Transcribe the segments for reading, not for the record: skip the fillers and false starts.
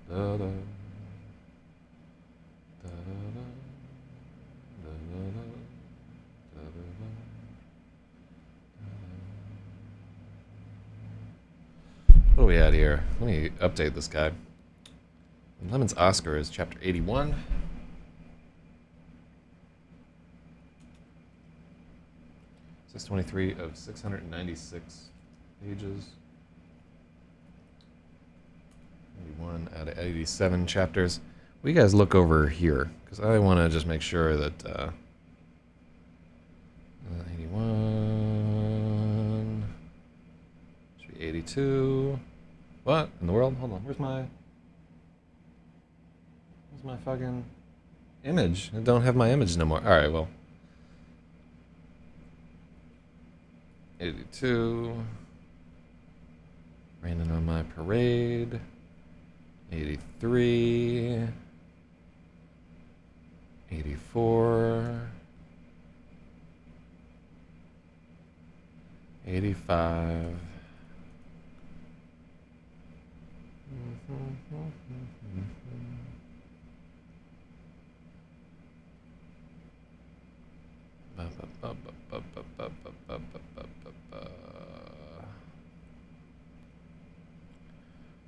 Da, da, da, da, what are we at here? Let me update this guy. Lemon's Oscar is chapter 81. 623 of 696 pages. 81 out of 87 chapters. What do you guys look over here? Because I want to just make sure that 81 should be 82. What in the world? Hold on. Where's my fucking image? I don't have my image no more. All right, well. 82. Raining on my parade. 83. 84. 85.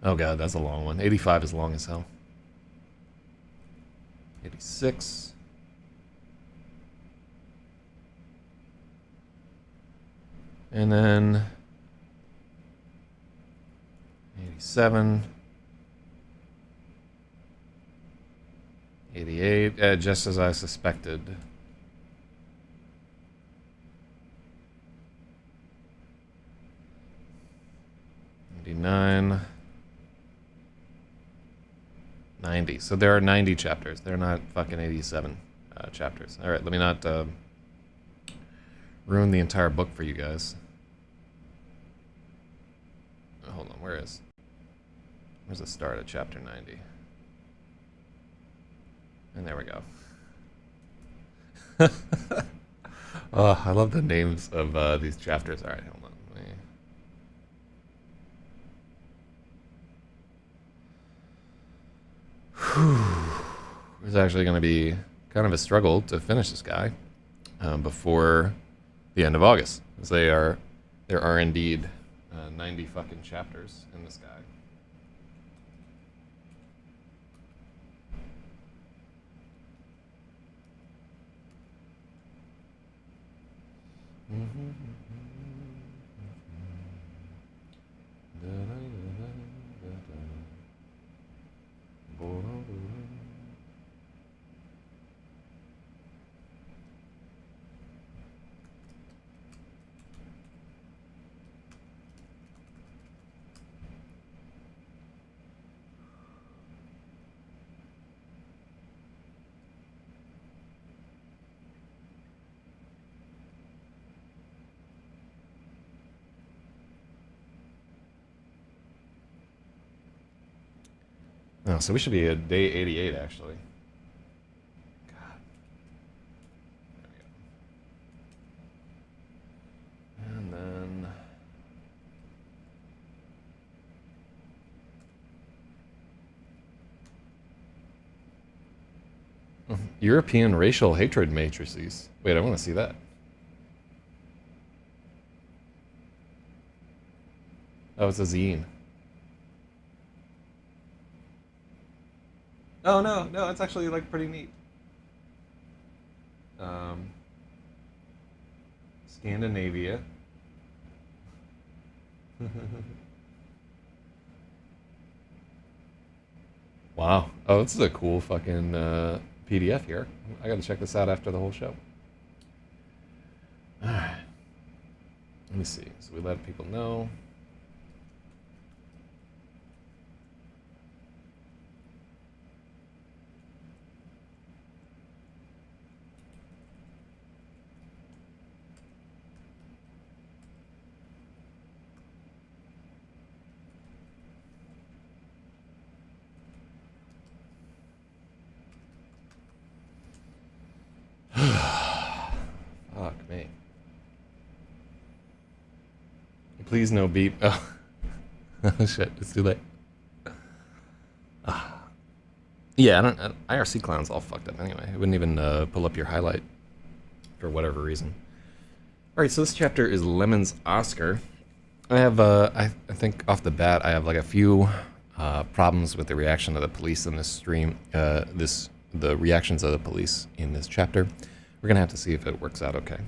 Oh god, that's a long one. 85 is long as hell. 86. And then 87. 88, just as I suspected. 89. 90. So there are 90 chapters. They're not fucking 87 chapters. Alright, let me not ruin the entire book for you guys. Hold on, where's the start of chapter 90? And there we go. Oh, I love the names of these chapters. Alright, hold on. It's actually going to be kind of a struggle to finish this guy before the end of August. As there are indeed 90 fucking chapters in this guy. Oh, so we should be at day 88, actually. God. There we go. And then... European racial hatred matrices. Wait, I want to see that. Oh, it's a zine. Oh no, it's actually like pretty neat. Scandinavia. Wow. Oh, this is a cool fucking PDF here. I gotta check this out after the whole show. Alright. Let me see. So we let people know. Fuck me. Please no beep. Oh, oh shit, it's too late. Ah. Yeah, IRC clown's all fucked up anyway. It wouldn't even pull up your highlight for whatever reason. All right, so this chapter is Lemon's Oscar. I have, I think off the bat, I have like a few problems with the reaction of the police in this stream. The reactions of the police in this chapter. We're gonna have to see if it works out okay.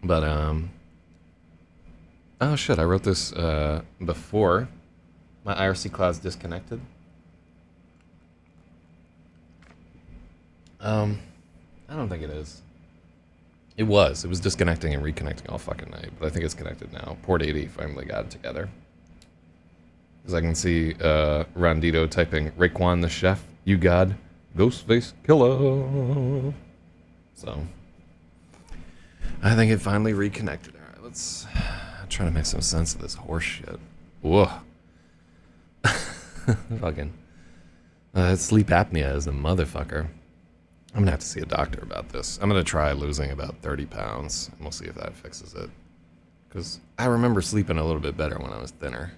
But oh shit, I wrote this before my IRC cloud's disconnected. I don't think it is. It was disconnecting and reconnecting all fucking night, but I think it's connected now. Port 80 finally got it together. Because I can see Rondito typing, Raekwon the chef, you god, Ghostface killer. So, I think it finally reconnected. All right, let's try to make some sense of this horse shit. Whoa. Fucking. Sleep apnea is a motherfucker. I'm gonna have to see a doctor about this. I'm gonna try losing about 30 pounds, and we'll see if that fixes it. Because I remember sleeping a little bit better when I was thinner.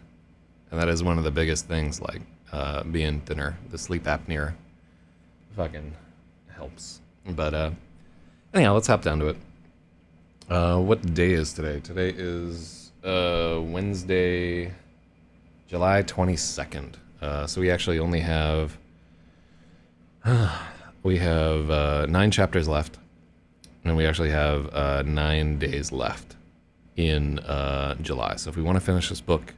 And that is one of the biggest things, like being thinner. The sleep apnea fucking helps. But anyhow, let's hop down to it. What day is today? Today is Wednesday, July 22nd. So we actually only have... we have 9 chapters left. And we actually have 9 days left in July. So if we want to finish this book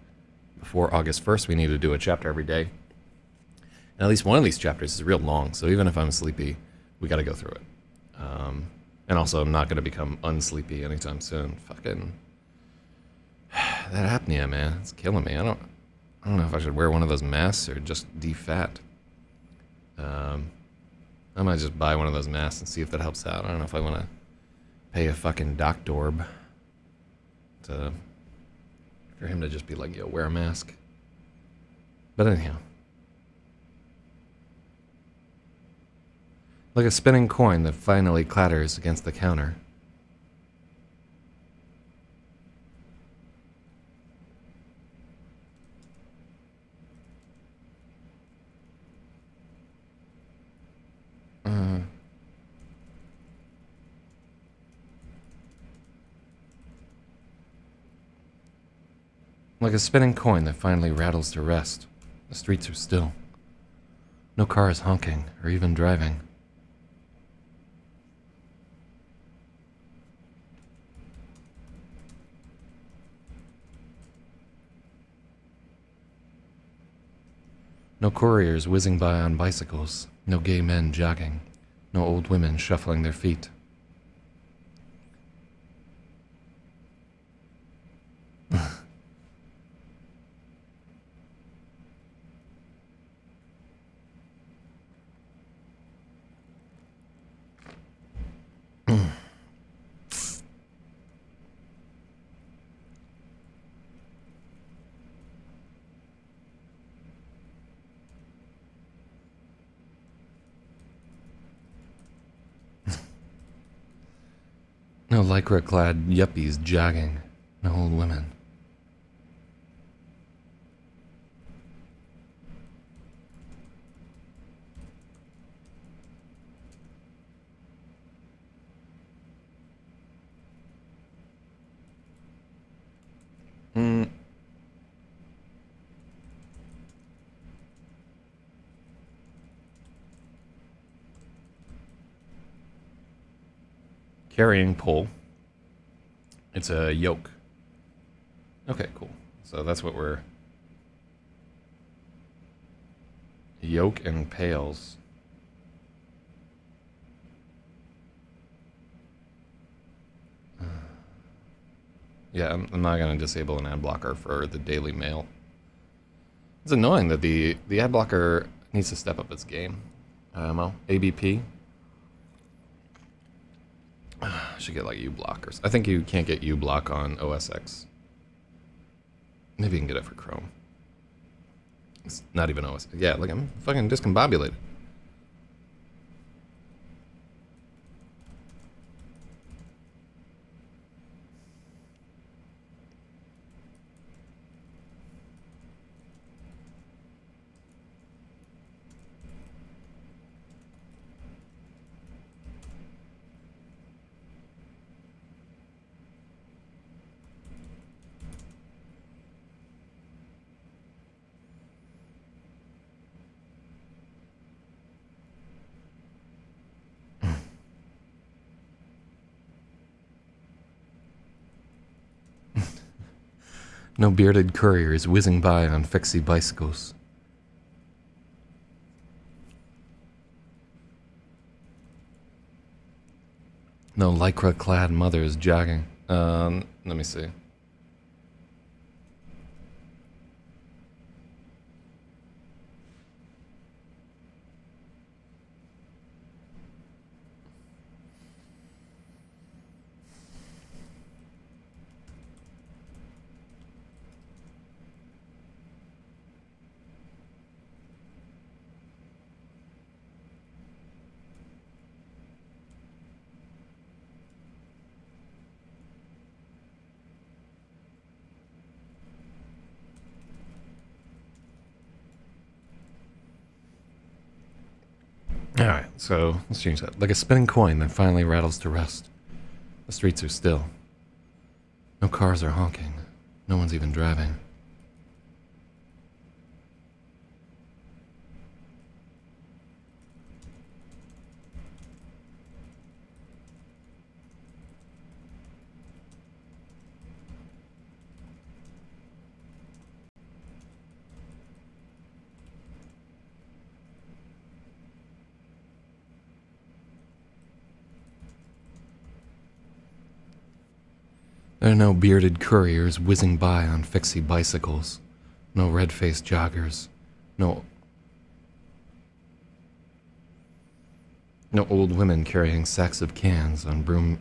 before August 1st, we need to do a chapter every day. And at least one of these chapters is real long, so even if I'm sleepy, we got to go through it. And also, I'm not going to become unsleepy anytime soon. Fucking that apnea, man, it's killing me. I don't know if I should wear one of those masks or just defat. I might just buy one of those masks and see if that helps out. I don't know if I want to pay a fucking doctorb for him to just be like, yo, wear a mask. But anyhow. Like a spinning coin that finally clatters against the counter. Like a spinning coin that finally rattles to rest. The streets are still. No cars honking or even driving. No couriers whizzing by on bicycles. No gay men jogging. No old women shuffling their feet. No lycra-clad yuppies jogging. No old women. Carrying pole. It's a yoke. Okay, cool. So that's what we're... Yoke and pails. Yeah, I'm not going to disable an ad blocker for the Daily Mail. It's annoying that the ad blocker needs to step up its game. Well, ABP. Should get like uBlockers. I think you can't get uBlock on OS X. Maybe you can get it for Chrome. It's not even OS. Yeah, like I'm fucking discombobulated. No bearded couriers whizzing by on fixie bicycles. No lycra-clad mothers jogging. Let me see. Alright, so let's change that. Like a spinning coin that finally rattles to rest. The streets are still. No cars are honking. No one's even driving. There are no bearded couriers whizzing by on fixie bicycles. No red-faced joggers. No old women carrying sacks of cans on broom...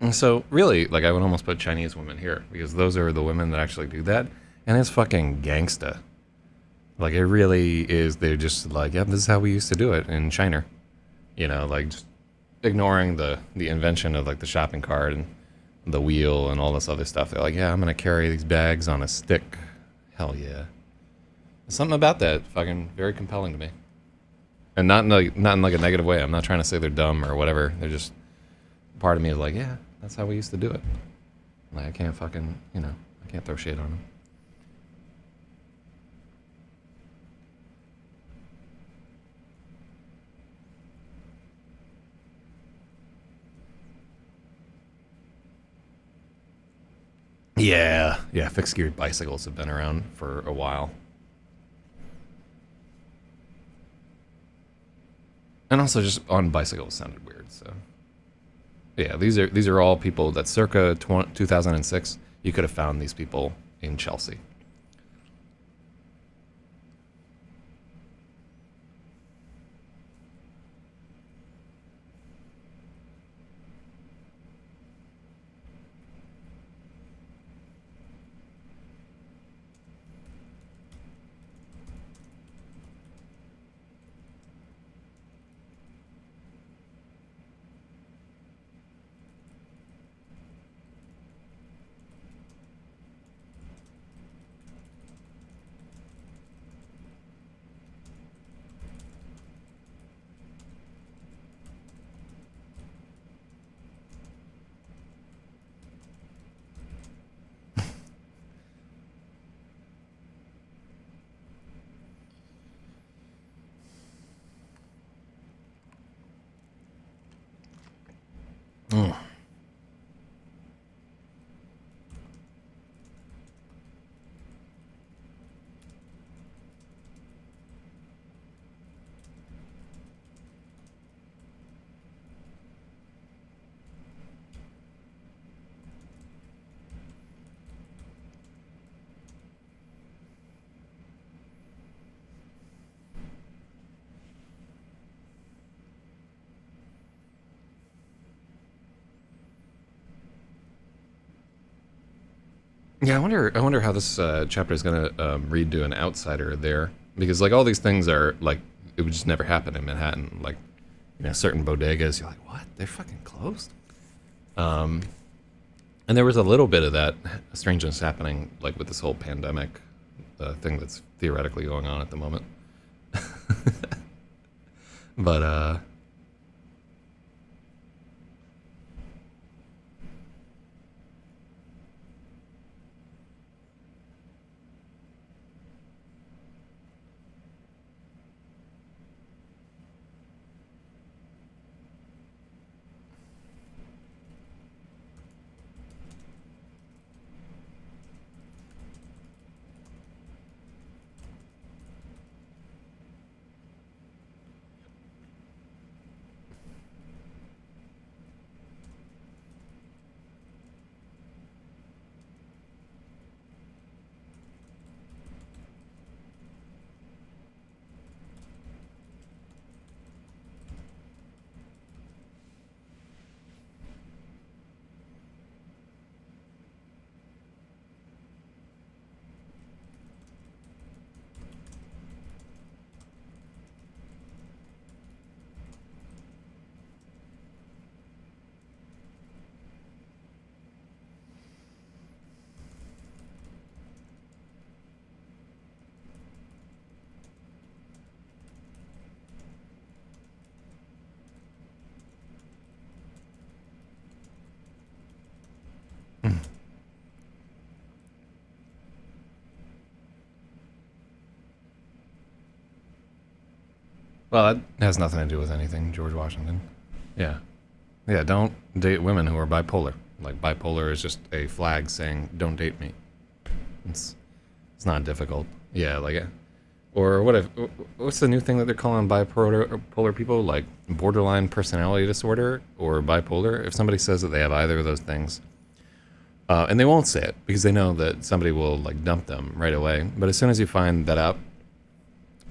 And so, really, like, I would almost put Chinese women here, because those are the women that actually do that, and it's fucking gangsta. Like, it really is, they're just like, yeah, this is how we used to do it in China. You know, like, just ignoring the invention of, like, the shopping cart and the wheel and all this other stuff. They're like, yeah, I'm gonna carry these bags on a stick. Hell yeah. There's something about that fucking very compelling to me. And not in like a negative way. I'm not trying to say they're dumb or whatever. They're just, part of me is like, yeah, that's how we used to do it. Like, I can't fucking, you know, I can't throw shade on them. Yeah, fixed geared bicycles have been around for a while. And also just on bicycles sounded weird, so. Yeah, these are all people that circa 2006, you could have found these people in Chelsea. Mm. Yeah, I wonder how this chapter is gonna read to an outsider there, because like all these things are like it would just never happen in Manhattan. Like, you know, certain bodegas, you're like, what? They're fucking closed. And there was a little bit of that strangeness happening, like with this whole pandemic thing that's theoretically going on at the moment. But Well, that has nothing to do with anything, George Washington. Yeah. Yeah, don't date women who are bipolar. Like, bipolar is just a flag saying, don't date me. It's it's not difficult. Yeah, like, or what if, what's the new thing that they're calling bipolar people? Like, borderline personality disorder or bipolar? If somebody says that they have either of those things, and they won't say it because they know that somebody will, like, dump them right away. But as soon as you find that out,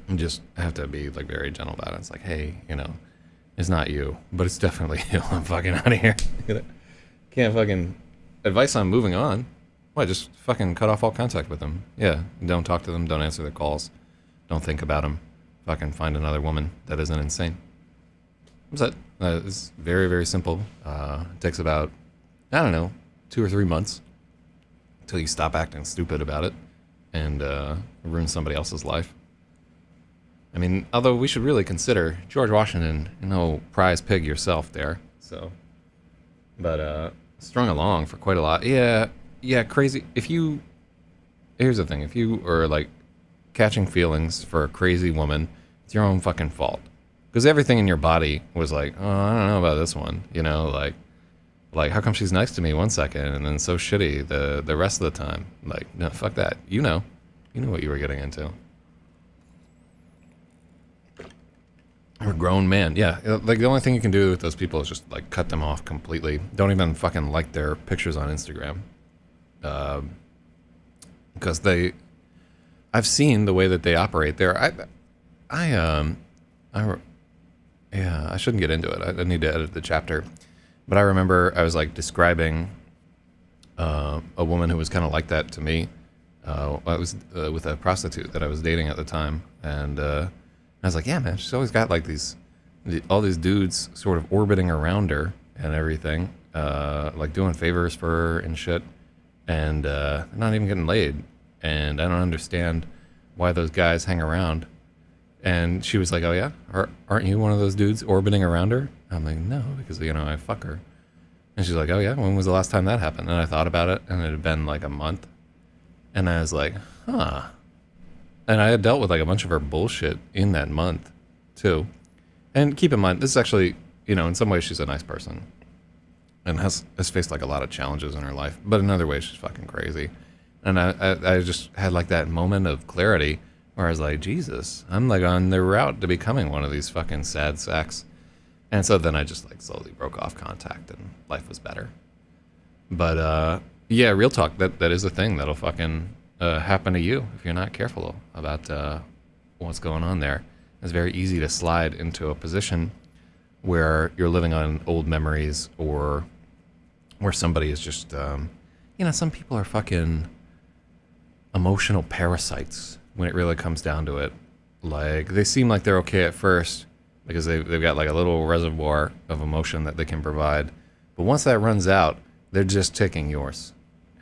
you just have to be, like, very gentle about it. It's like, hey, it's not you, but it's definitely you. I'm fucking out of here. Can't fucking advice on moving on. What? Just fucking cut off all contact with them. Yeah, don't talk to them. Don't answer their calls. Don't think about them. Fucking find another woman that isn't insane. That's it. It's very, very simple. It takes about, I don't know, 2 or 3 months until you stop acting stupid about it and ruin somebody else's life. I mean, although we should really consider George Washington, prize pig yourself there. So, but strung along for quite a lot. Yeah, crazy. Here's the thing: if you are like catching feelings for a crazy woman, it's your own fucking fault. Because everything in your body was like, oh, I don't know about this one. Like how come she's nice to me 1 second and then so shitty the rest of the time? Like, no, fuck that. You know what you were getting into. You're a grown man. Yeah, like the only thing you can do with those people is just like cut them off completely. Don't even fucking like their pictures on Instagram. Because I've seen the way that they operate there. I shouldn't get into it. I need to edit the chapter. But I remember I was like describing a woman who was kind of like that to me. I was with a prostitute that I was dating at the time, and I was like, yeah, man, she's always got like all these dudes sort of orbiting around her and everything, like doing favors for her and shit, and not even getting laid. And I don't understand why those guys hang around. And she was like, oh yeah, aren't you one of those dudes orbiting around her? I'm like, no, because I fuck her. And she's like, oh yeah, when was the last time that happened? And I thought about it, and it had been like a month. And I was like, huh. And I had dealt with like a bunch of her bullshit in that month, too. And keep in mind, this is actually, in some ways she's a nice person. And has faced like a lot of challenges in her life. But in other ways, she's fucking crazy. And I just had like that moment of clarity where I was like, Jesus, I'm like on the route to becoming one of these fucking sad sacks. And so then I just like slowly broke off contact and life was better. But yeah, real talk, that is a thing that'll fucking happen to you if you're not careful about what's going on there. It's very easy to slide into a position where you're living on old memories, or where somebody is just, some people are fucking emotional parasites when it really comes down to it. Like, they seem like they're okay at first because they've got like a little reservoir of emotion that they can provide. But once that runs out, they're just taking yours.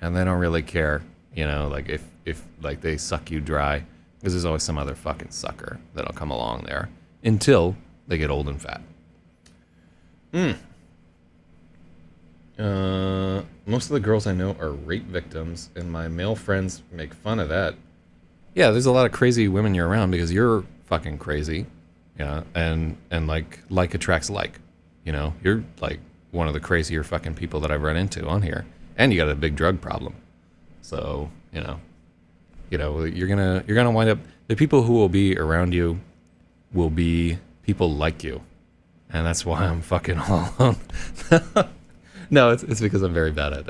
And they don't really care, like if like they suck you dry, because there's always some other fucking sucker that'll come along there until they get old and fat. Most of the girls I know are rape victims, and my male friends make fun of that. Yeah, there's a lot of crazy women you're around because you're fucking crazy. Yeah, and like attracts like. You're like one of the crazier fucking people that I've run into on here. And you got a big drug problem. So, you're gonna wind up, the people who will be around you will be people like you. And that's why I'm fucking all alone. No, it's because I'm very bad at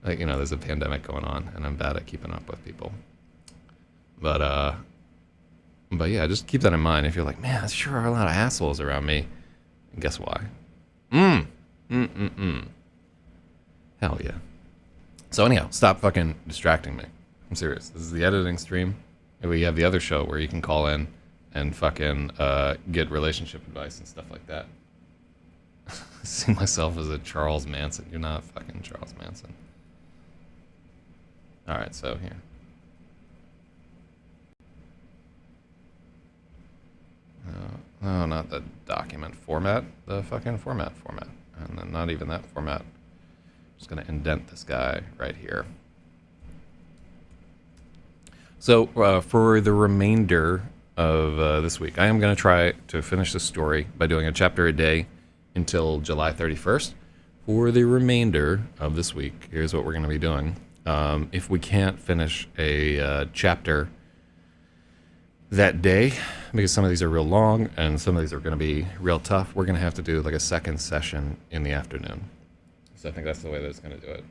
there's a pandemic going on and I'm bad at keeping up with people. But yeah, just keep that in mind. If you're like, man, there sure are a lot of assholes around me. And guess why? Hell yeah. So anyhow, stop fucking distracting me. I'm serious. This is the editing stream. And we have the other show where you can call in and fucking get relationship advice and stuff like that. I see myself as a Charles Manson. You're not fucking Charles Manson. Alright, so here. No, not the document format. The fucking format. And then not even that format. Just going to indent this guy right here. So for the remainder of this week. I am going to try to finish this story by doing a chapter a day until July 31st. For the remainder of this week, here's what we're going to be doing. If we can't finish a chapter that day, because some of these are real long and some of these are going to be real tough, we're going to have to do like a second session in the afternoon. So I think that's the way that it's going to do it.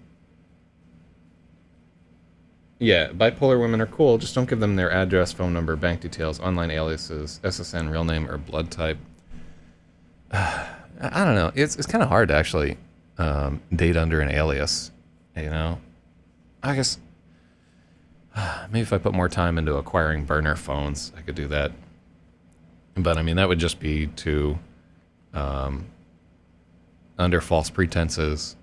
Yeah, bipolar women are cool. Just don't give them their address, phone number, bank details, online aliases, SSN, real name, or blood type. I don't know. It's kind of hard to actually date under an alias, you know? I guess maybe if I put more time into acquiring burner phones, I could do that. But I mean, that would just be to, under false pretenses,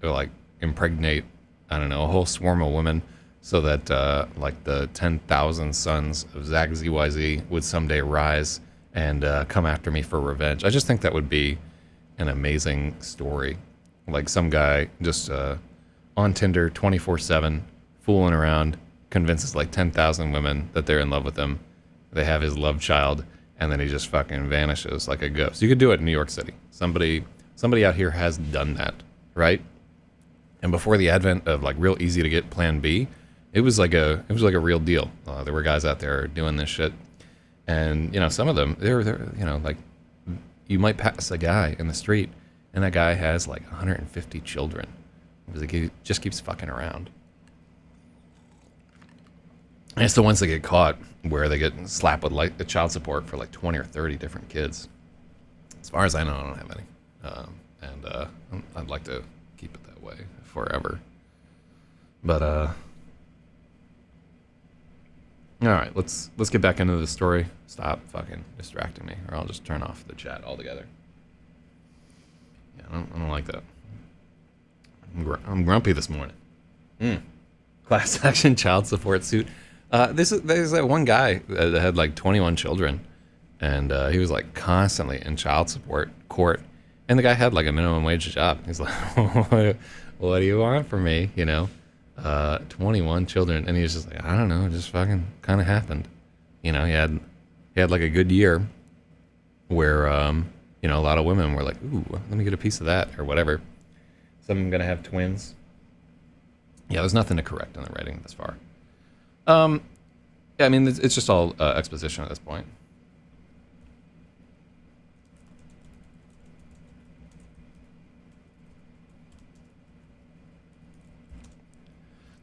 like impregnate, I don't know, a whole swarm of women so that like the 10,000 sons of Zak Zyz would someday rise and come after me for revenge. I just think that would be an amazing story. Like some guy just on Tinder 24/7, fooling around, convinces like 10,000 women that they're in love with him. They have his love child, and then he just fucking vanishes like a ghost. You could do it in New York City. Somebody out here has done that, right? And before the advent of like real easy to get Plan B, it was like a real deal. There were guys out there doing this shit, and you know, some of them they're you know, like you might pass a guy in the street, and that guy has like 150 children. Because he just keeps fucking around. And it's the ones that get caught where they get slapped with like the child support for like 20 or 30 different kids. As far as I know, I don't have any. I'd like to keep it that way forever. But all right, let's get back into the story. Stop fucking distracting me, or I'll just turn off the chat altogether. Yeah, I don't like that. I'm grumpy this morning. Class action child support suit. There's that one guy that had like 21 children, and he was like constantly in child support court, and the guy had like a minimum wage job. He's like, what do you want from me? You know, 21 children, and he was just like, I don't know, it just fucking kind of happened. You know, he had like a good year where you know, a lot of women were like, ooh, let me get a piece of that or whatever. Some of them gonna have twins. Yeah, there's nothing to correct in the writing this far. Yeah, I mean, it's just all exposition at this point.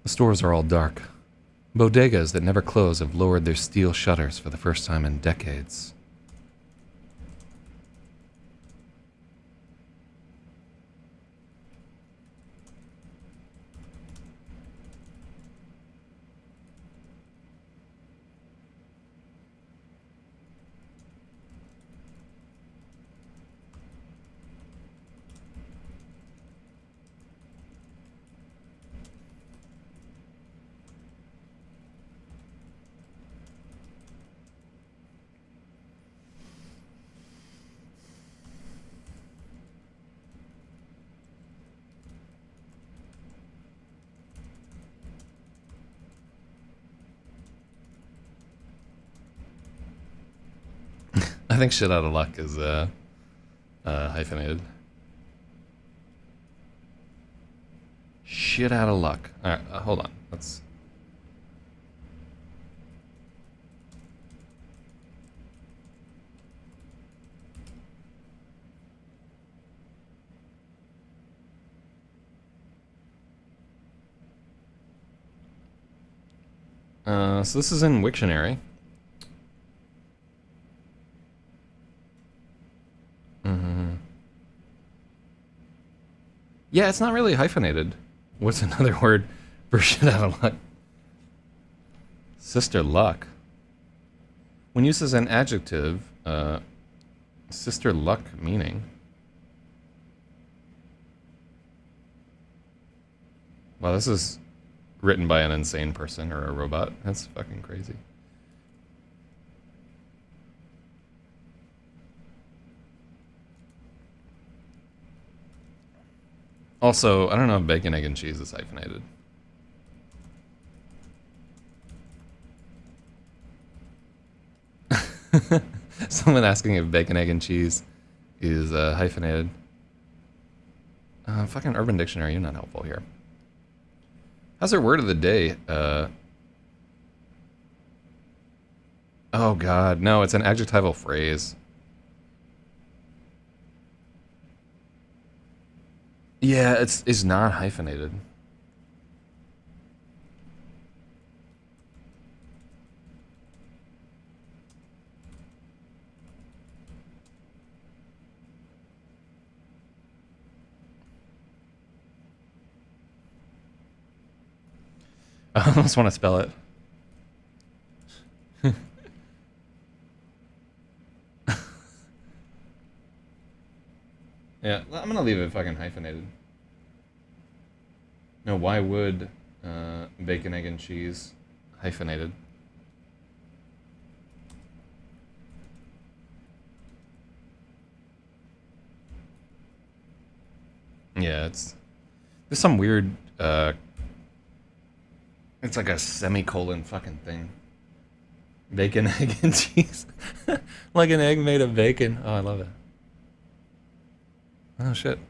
The stores are all dark. Bodegas that never close have lowered their steel shutters for the first time in decades. I think shit out of luck is hyphenated. Shit out of luck. All right, hold on. Let's. So this is in Wiktionary. Yeah, it's not really hyphenated. What's another word for shit out of luck? Sister luck. When used as an adjective, sister luck meaning. Wow, this is written by an insane person or a robot. That's fucking crazy. Also, I don't know if bacon, egg, and cheese is hyphenated. Someone asking if bacon, egg, and cheese is hyphenated. Fucking Urban Dictionary, you're not helpful here. How's our word of the day? Oh god, no, it's an adjectival phrase. Yeah, it's not hyphenated. I almost want to spell it. Yeah, I'm gonna leave it fucking hyphenated. No, why would bacon, egg, and cheese hyphenated? Yeah, there's some weird it's like a semicolon fucking thing. Bacon, egg, and cheese. Like an egg made of bacon. Oh, I love it. Oh shit.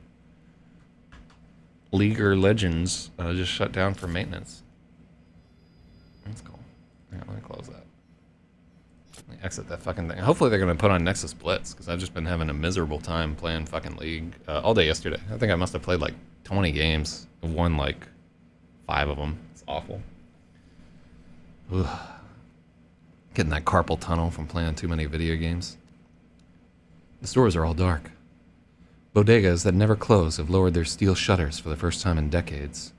League or Legends just shut down for maintenance. That's cool. Yeah, let me close that. Let me exit that fucking thing. Hopefully they're gonna put on Nexus Blitz, because I've just been having a miserable time playing fucking League all day yesterday. I think I must have played like 20 games. Won like 5 of them. It's awful. Ugh. Getting that carpal tunnel from playing too many video games. The stores are all dark. Bodegas that never close have lowered their steel shutters for the first time in decades.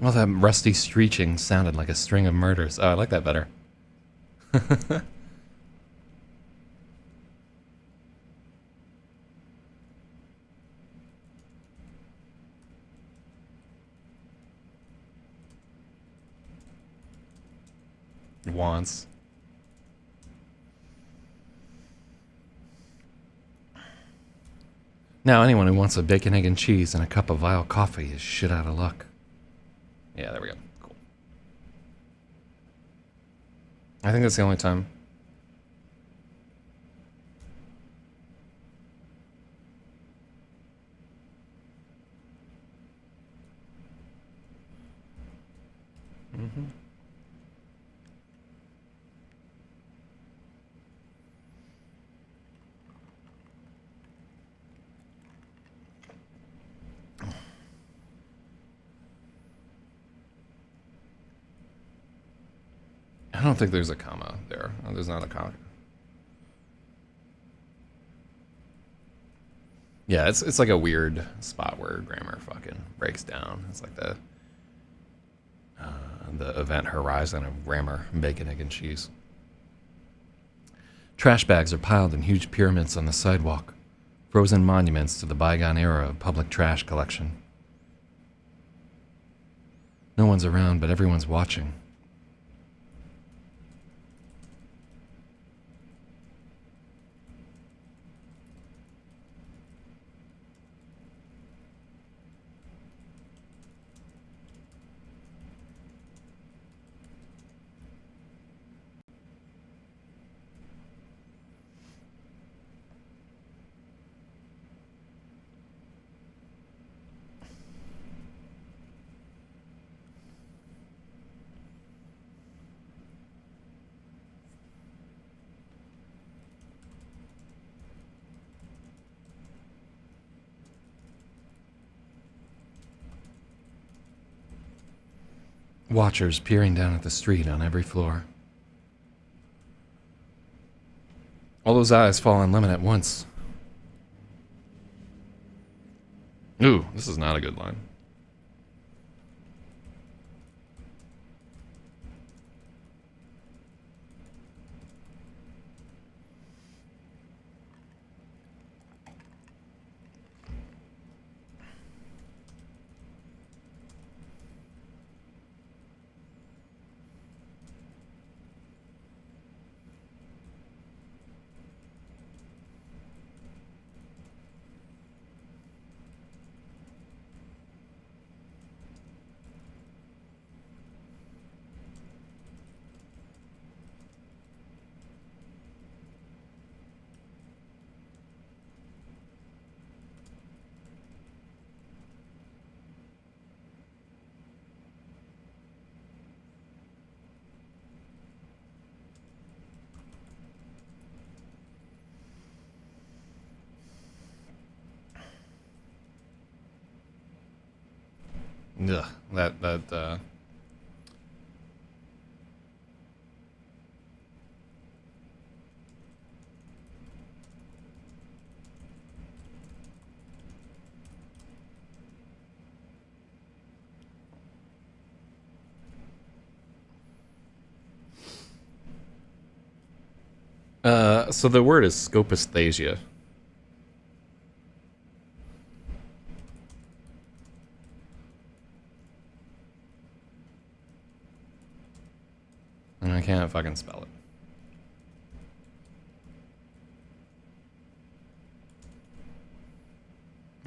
Well, that rusty screeching sounded like a string of murders. Oh, I like that better. Wants. Now, anyone who wants a bacon, egg, and cheese and a cup of vile coffee is shit out of luck. Yeah, there we go. Cool. I think that's the only time. Mm-hmm. I don't think there's a comma there. Oh, there's not a comma. Yeah, it's like a weird spot where grammar fucking breaks down. It's like the event horizon of grammar, bacon, egg, and cheese. Trash bags are piled in huge pyramids on the sidewalk, frozen monuments to the bygone era of public trash collection. No one's around, but everyone's watching. Watchers peering down at the street on every floor. All those eyes fall on Lemon at once. Ooh, this is not a good line. Ugh, that. So the word is scopisthesia. And I can't fucking spell it.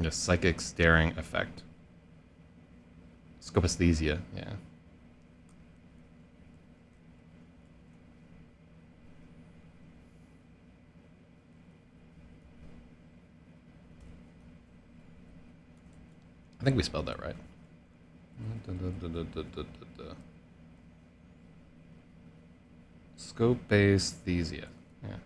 Just psychic staring effect. Scopisthesia, yeah. I think we spelled that right. Scopisthesia, yeah.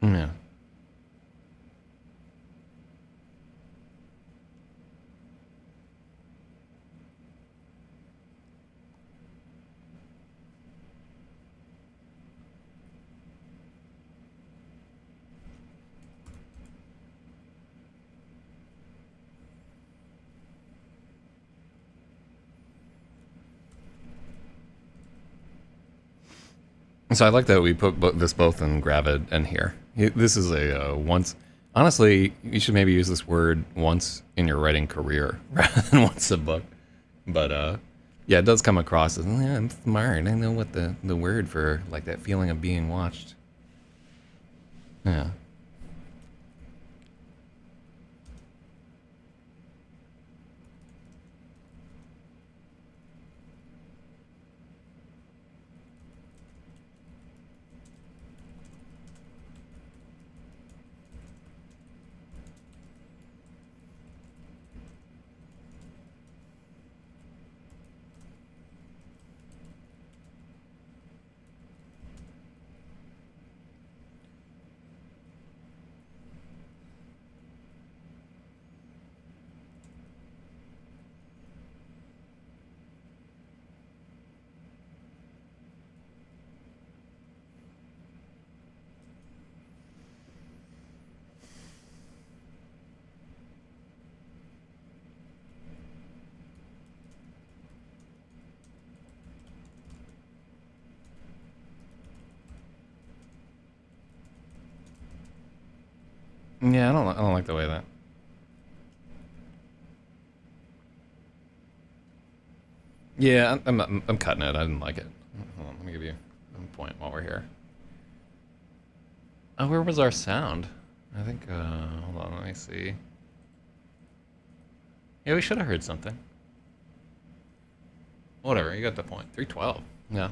Yeah. So I like that we put this both in Gravid and here. This is a once. Honestly, you should maybe use this word once in your writing career rather than once a book. But yeah, it does come across as, yeah, I'm smart. I know what the word for like that feeling of being watched. Yeah. Yeah, I don't like the way that. Yeah, I'm cutting it. I didn't like it. Hold on, let me give you a point while we're here. Oh, where was our sound? I think. Hold on, let me see. Yeah, we should have heard something. Whatever, you got the point. 312. Yeah.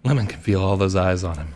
Lemon can feel all those eyes on him.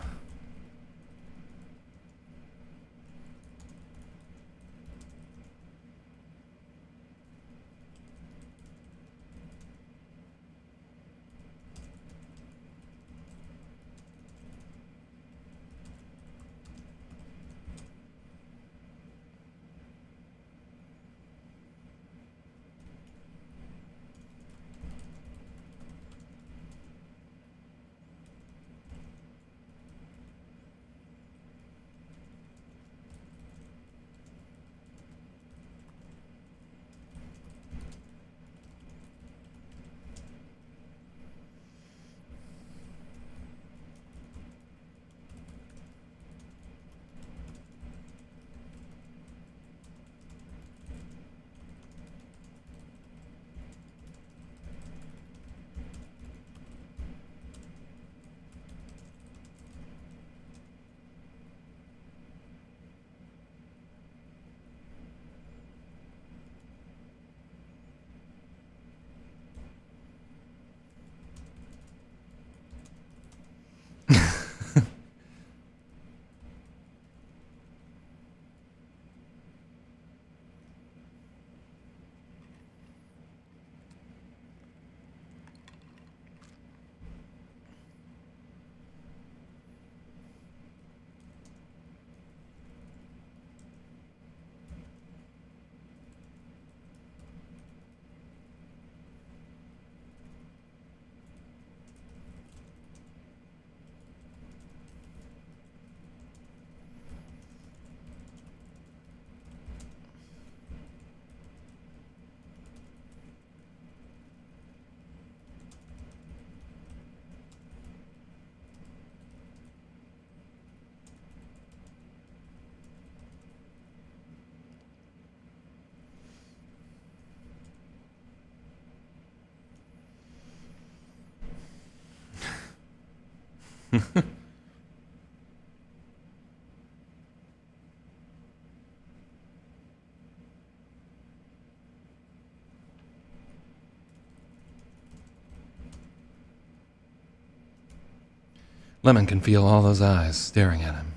Lemon can feel all those eyes staring at him.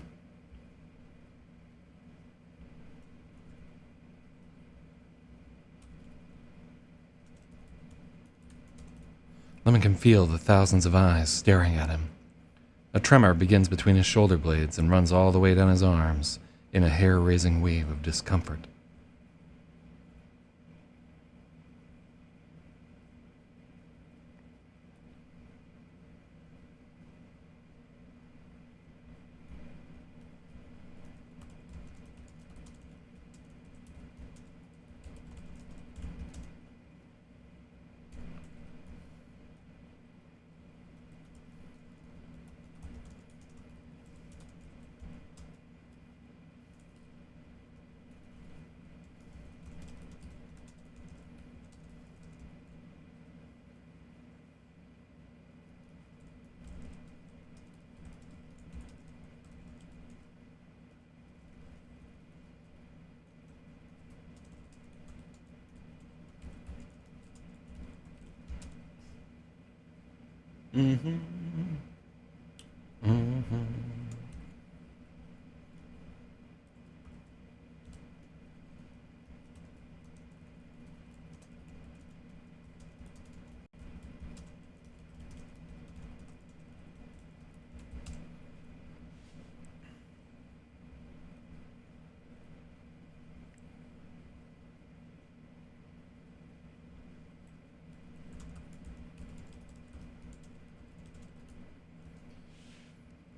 Lemon can feel the thousands of eyes staring at him. A tremor begins between his shoulder blades and runs all the way down his arms in a hair-raising wave of discomfort. Mm-hmm. Mm-hmm.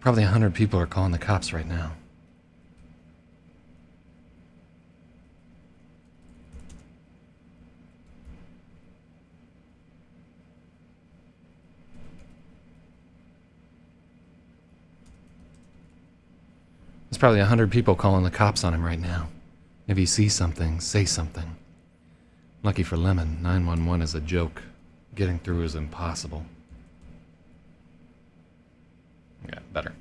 Probably 100 people are calling the cops right now. There's probably 100 people calling the cops on him right now. If you see something, say something. Lucky for Lemon, 911 is a joke. Getting through is impossible. Yeah, better.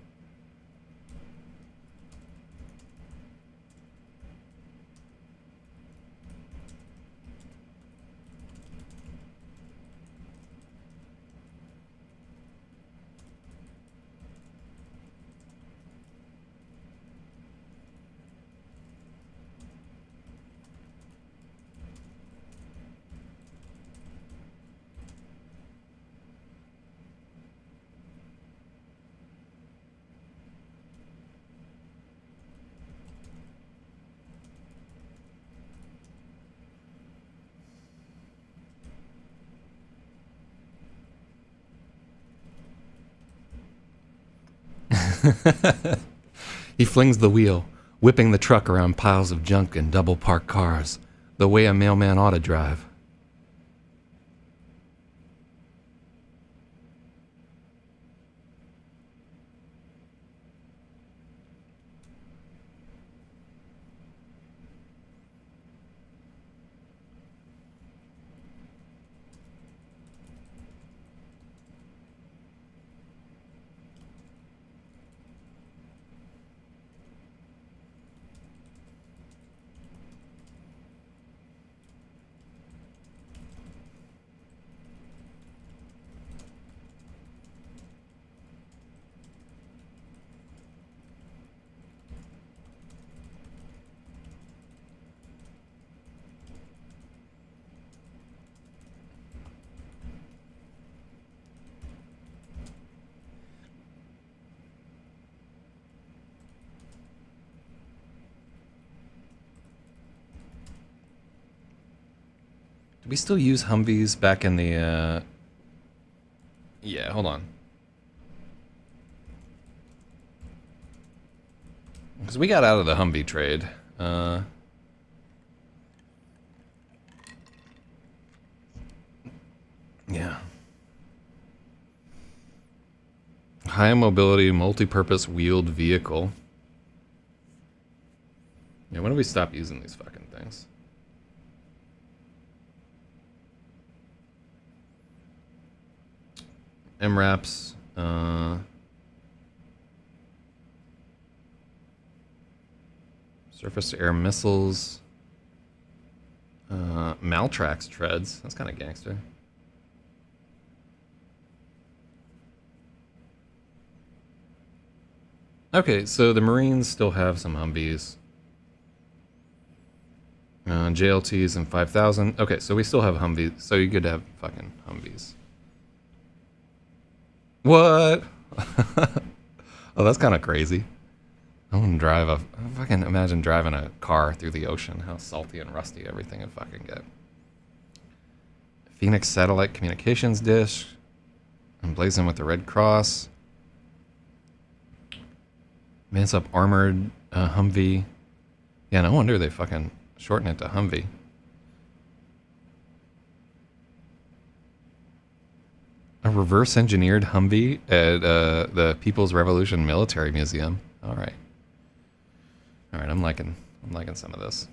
He flings the wheel, whipping the truck around piles of junk and double parked cars, the way a mailman ought to drive. Do we still use Humvees back in the, Yeah, hold on. Because we got out of the Humvee trade. Yeah. High mobility, multi-purpose wheeled vehicle. Yeah, when do we stop using these fucking things? MRAPs, surface-to-air missiles, Maltrax treads. That's kind of gangster. Okay, so the Marines still have some Humvees. JLTs and 5,000. Okay, so we still have Humvees. So you're good to have fucking Humvees. What? Oh, that's kind of crazy. I want to drive a... fucking imagine driving a car through the ocean. How salty and rusty everything would fucking get. Phoenix satellite communications dish. Emblazoned with the Red Cross. Advance up armored Humvee. Yeah, no wonder they fucking shorten it to Humvee. A reverse engineered Humvee at the People's Revolution Military Museum. All right. All right, I'm liking some of this.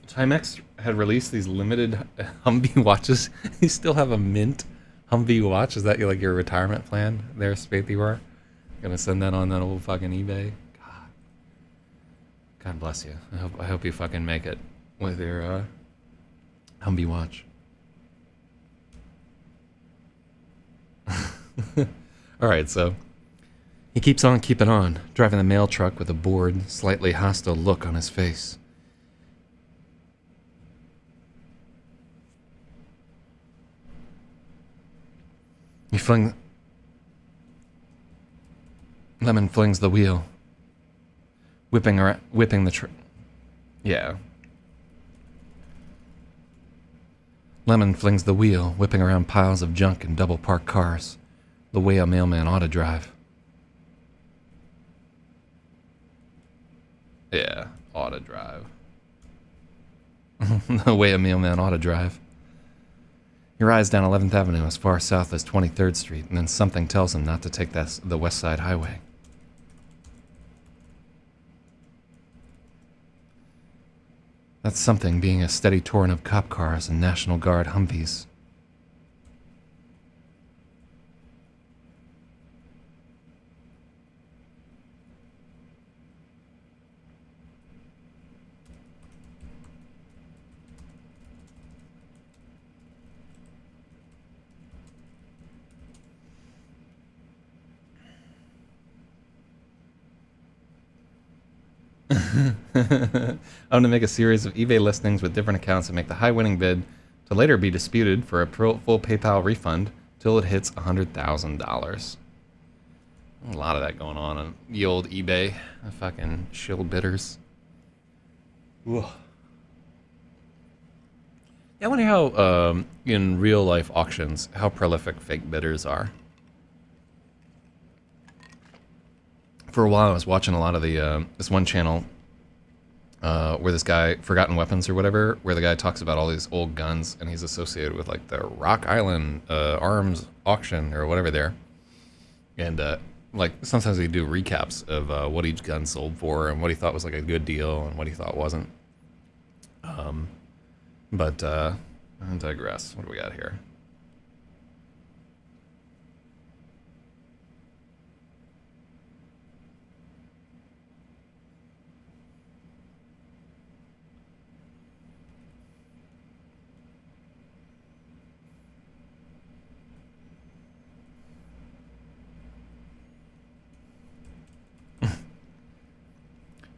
Timex had released these limited Humvee watches. You still have a mint Humvee watch? Is that like your retirement plan there, Spathy War? Gonna send that on that old fucking eBay? God bless you. I hope you fucking make it with your Humvee watch. Alright, so he keeps on keeping on, driving the mail truck with a bored, slightly hostile look on his face. Lemon flings the wheel, whipping the truck. Yeah. Lemon flings the wheel, whipping around piles of junk and double parked cars, the way a mailman ought to drive. Yeah, ought to drive. The way a mailman ought to drive. He rides down 11th Avenue as far south as 23rd Street, and then something tells him not to take the West Side Highway. That's something being a steady torrent of cop cars and National Guard Humvees. I'm going to make a series of eBay listings with different accounts and make the high winning bid to later be disputed for a full PayPal refund till it hits $100,000. A lot of that going on the old eBay. Fucking shill bidders. Ugh. Yeah, I wonder how, in real life auctions, how prolific fake bidders are. For a while, I was watching a lot of the this one channel where this guy, Forgotten Weapons or whatever, where the guy talks about all these old guns, and he's associated with like the Rock Island arms auction or whatever there. And like sometimes they do recaps of what each gun sold for and what he thought was like a good deal and what he thought wasn't. But I digress. What do we got here?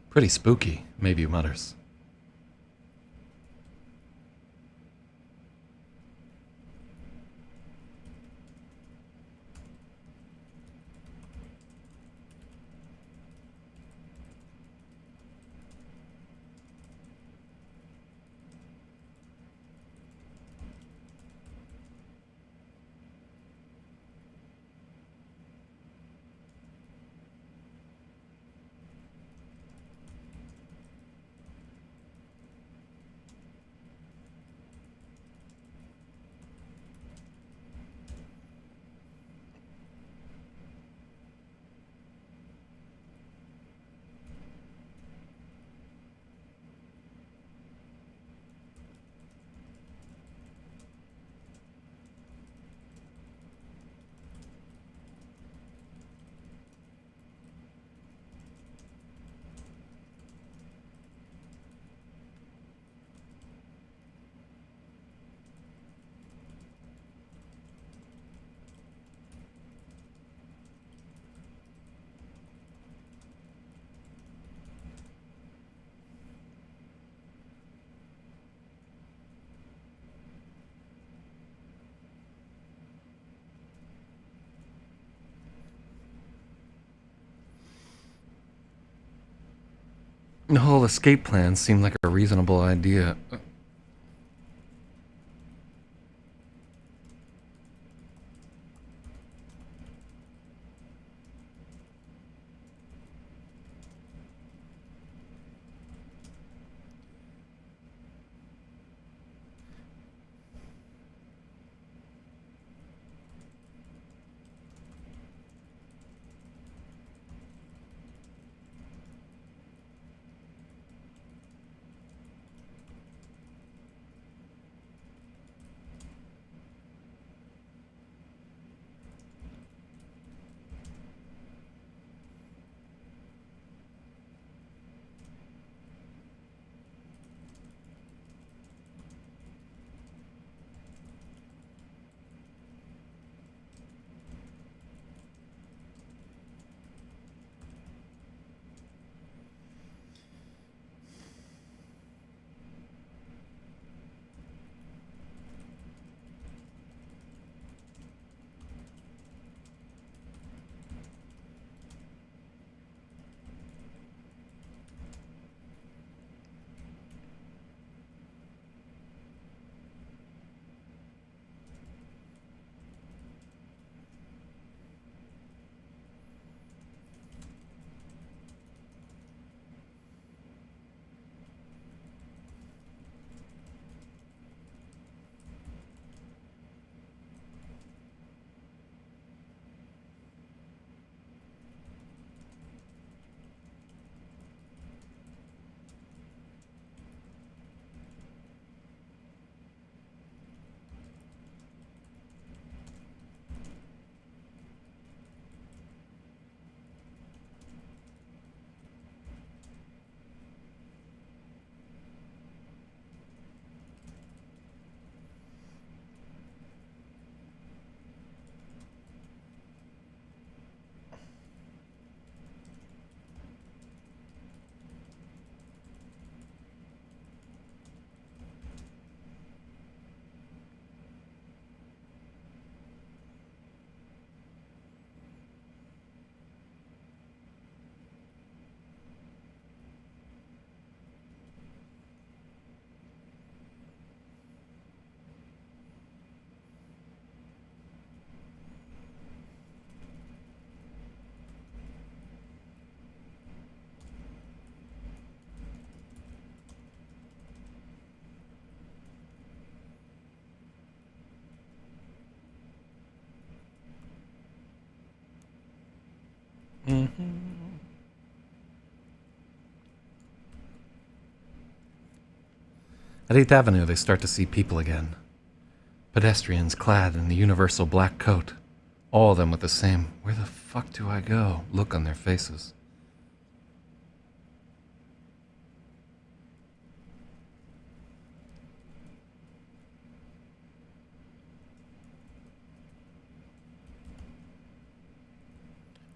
Pretty spooky, maybe mutters. The whole escape plan seemed like a reasonable idea. At 8th Avenue, they start to see people again. Pedestrians clad in the universal black coat. All of them with the same, "Where the fuck do I go?" look on their faces.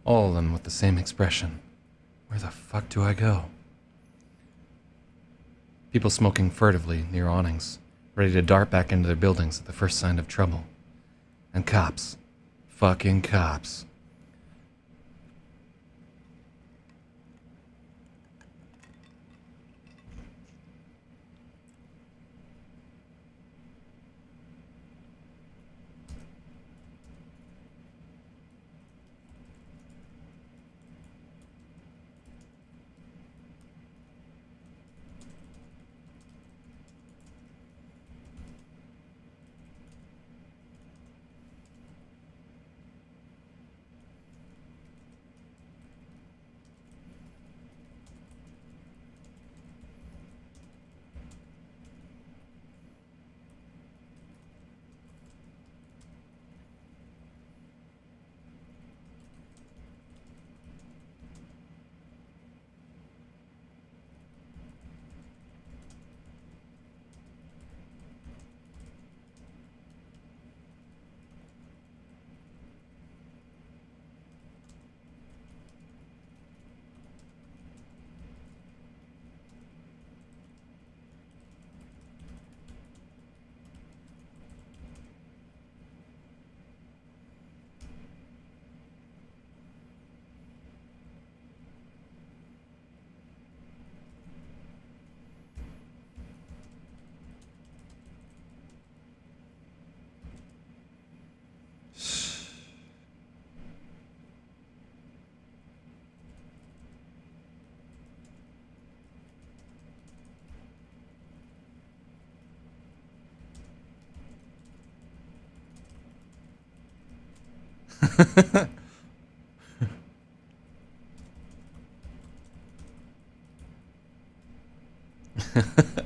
All of them with the same expression. "Where the fuck do I go?" People smoking furtively near awnings, ready to dart back into their buildings at the first sign of trouble. And cops. Fucking cops.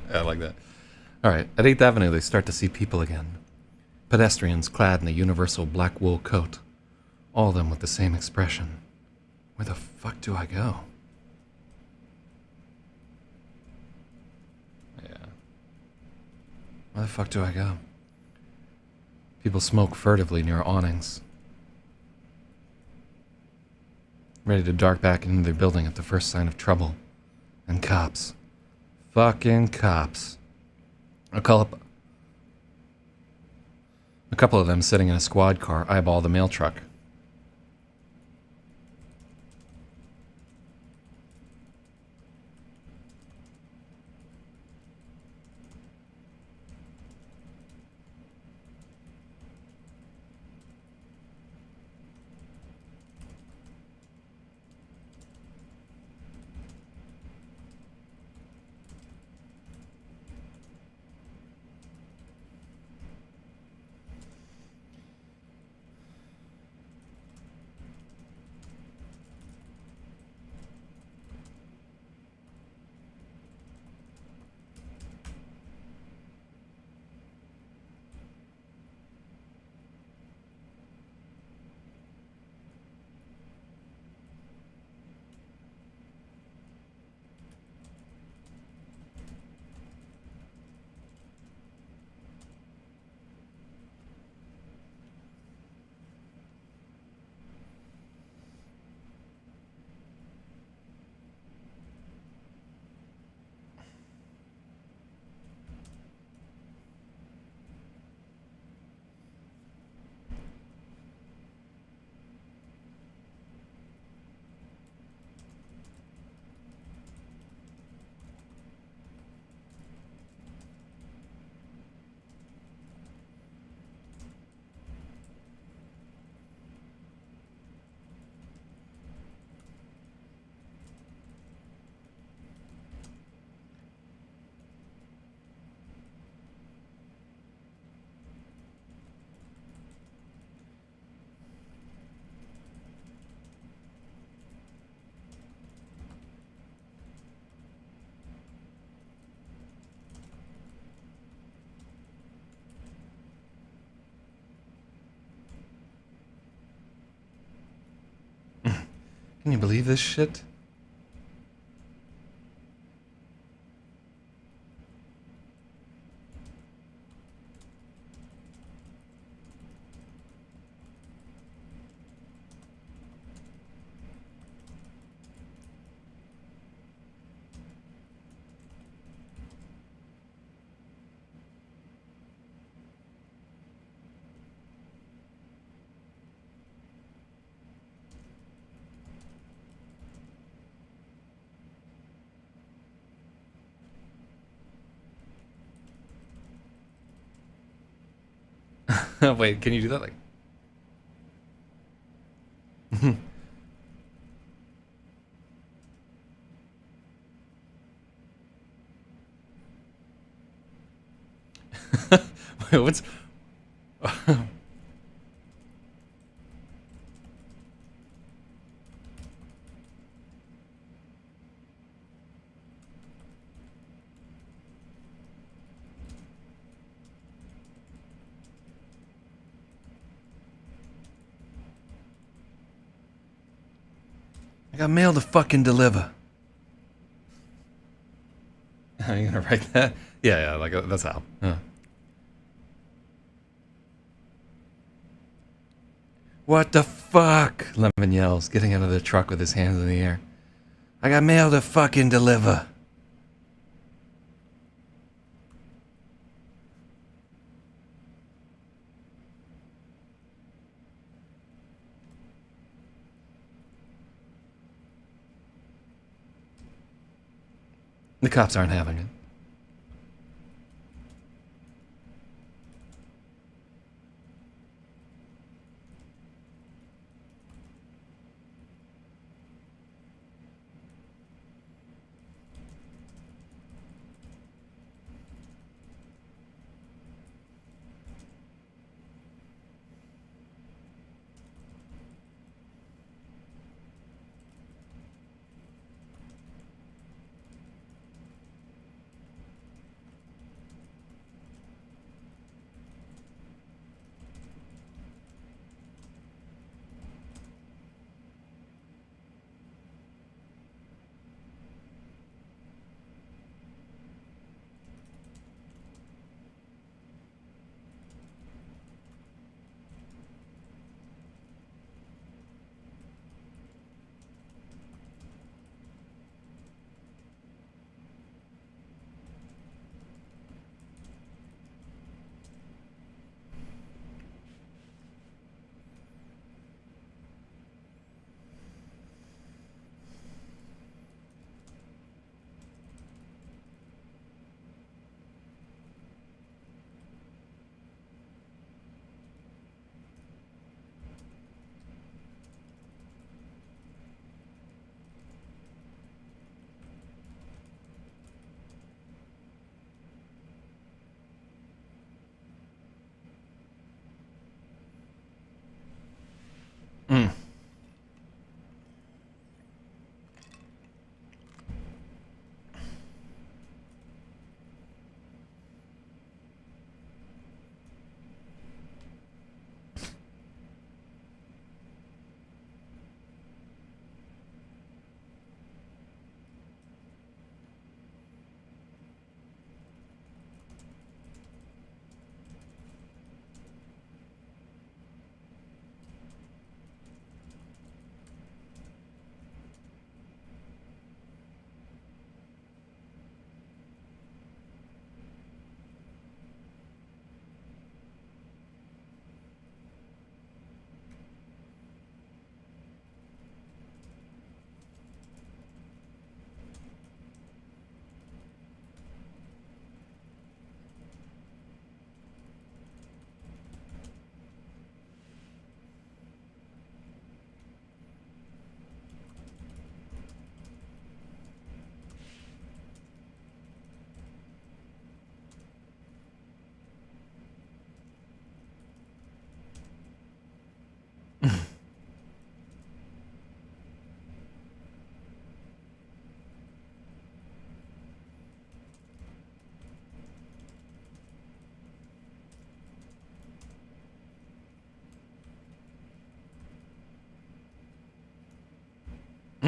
I like that. Alright, at 8th Avenue, they start to see people again. Pedestrians clad in a universal black wool coat. All of them with the same expression. "Where the fuck do I go?" Yeah. Where the fuck do I go? People smoke furtively near awnings, ready to dart back into their building at the first sign of trouble. And cops. Fucking cops. A couple of them sitting in a squad car eyeball the mail truck. Can you believe this shit? Wait, can you do that? Like, wait, what's? I got mail to fucking deliver. Are you gonna write that? Yeah, like that's how. What the fuck? Lemon yells, getting out of the truck with his hands in the air. I got mail to fucking deliver. The cops aren't having it.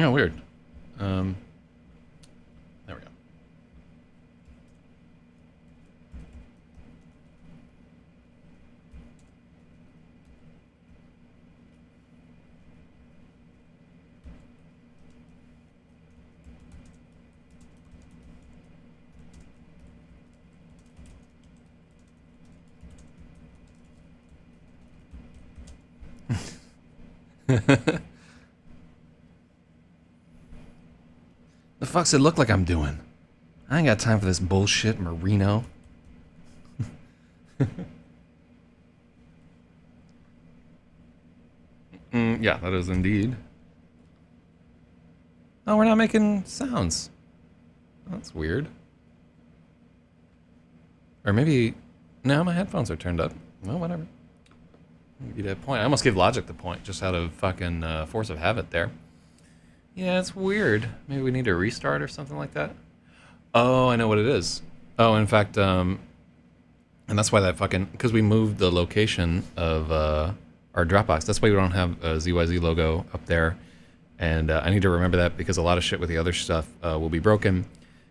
Oh, weird. There we go. The fuck's it look like I'm doing? I ain't got time for this bullshit, Marino. Yeah, that is indeed. Oh, we're not making sounds. That's weird. Or maybe... No, my headphones are turned up. Well, whatever. Give you that point. I almost gave Logic the point, just out of fucking force of habit there. Yeah, it's weird. Maybe we need to restart or something like that. Oh, I know what it is. Oh, in fact, and that's why that fucking... Because we moved the location of our Dropbox. That's why we don't have a ZYZ logo up there. And I need to remember that because a lot of shit with the other stuff will be broken.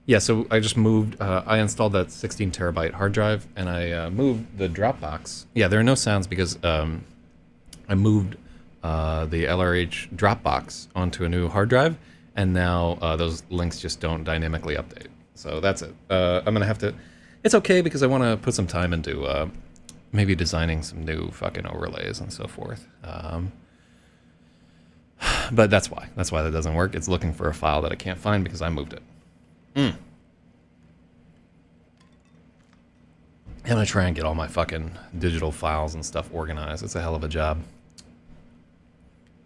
Yeah, so I just moved... I installed that 16 terabyte hard drive, and I moved the Dropbox. Yeah, there are no sounds because I moved the LRH Dropbox onto a new hard drive, and now those links just don't dynamically update. So that's it. I'm going to have to... It's okay because I want to put some time into maybe designing some new fucking overlays and so forth. But that's why. That's why that doesn't work. It's looking for a file that I can't find because I moved it. I'm going to try and get all my fucking digital files and stuff organized. It's a hell of a job.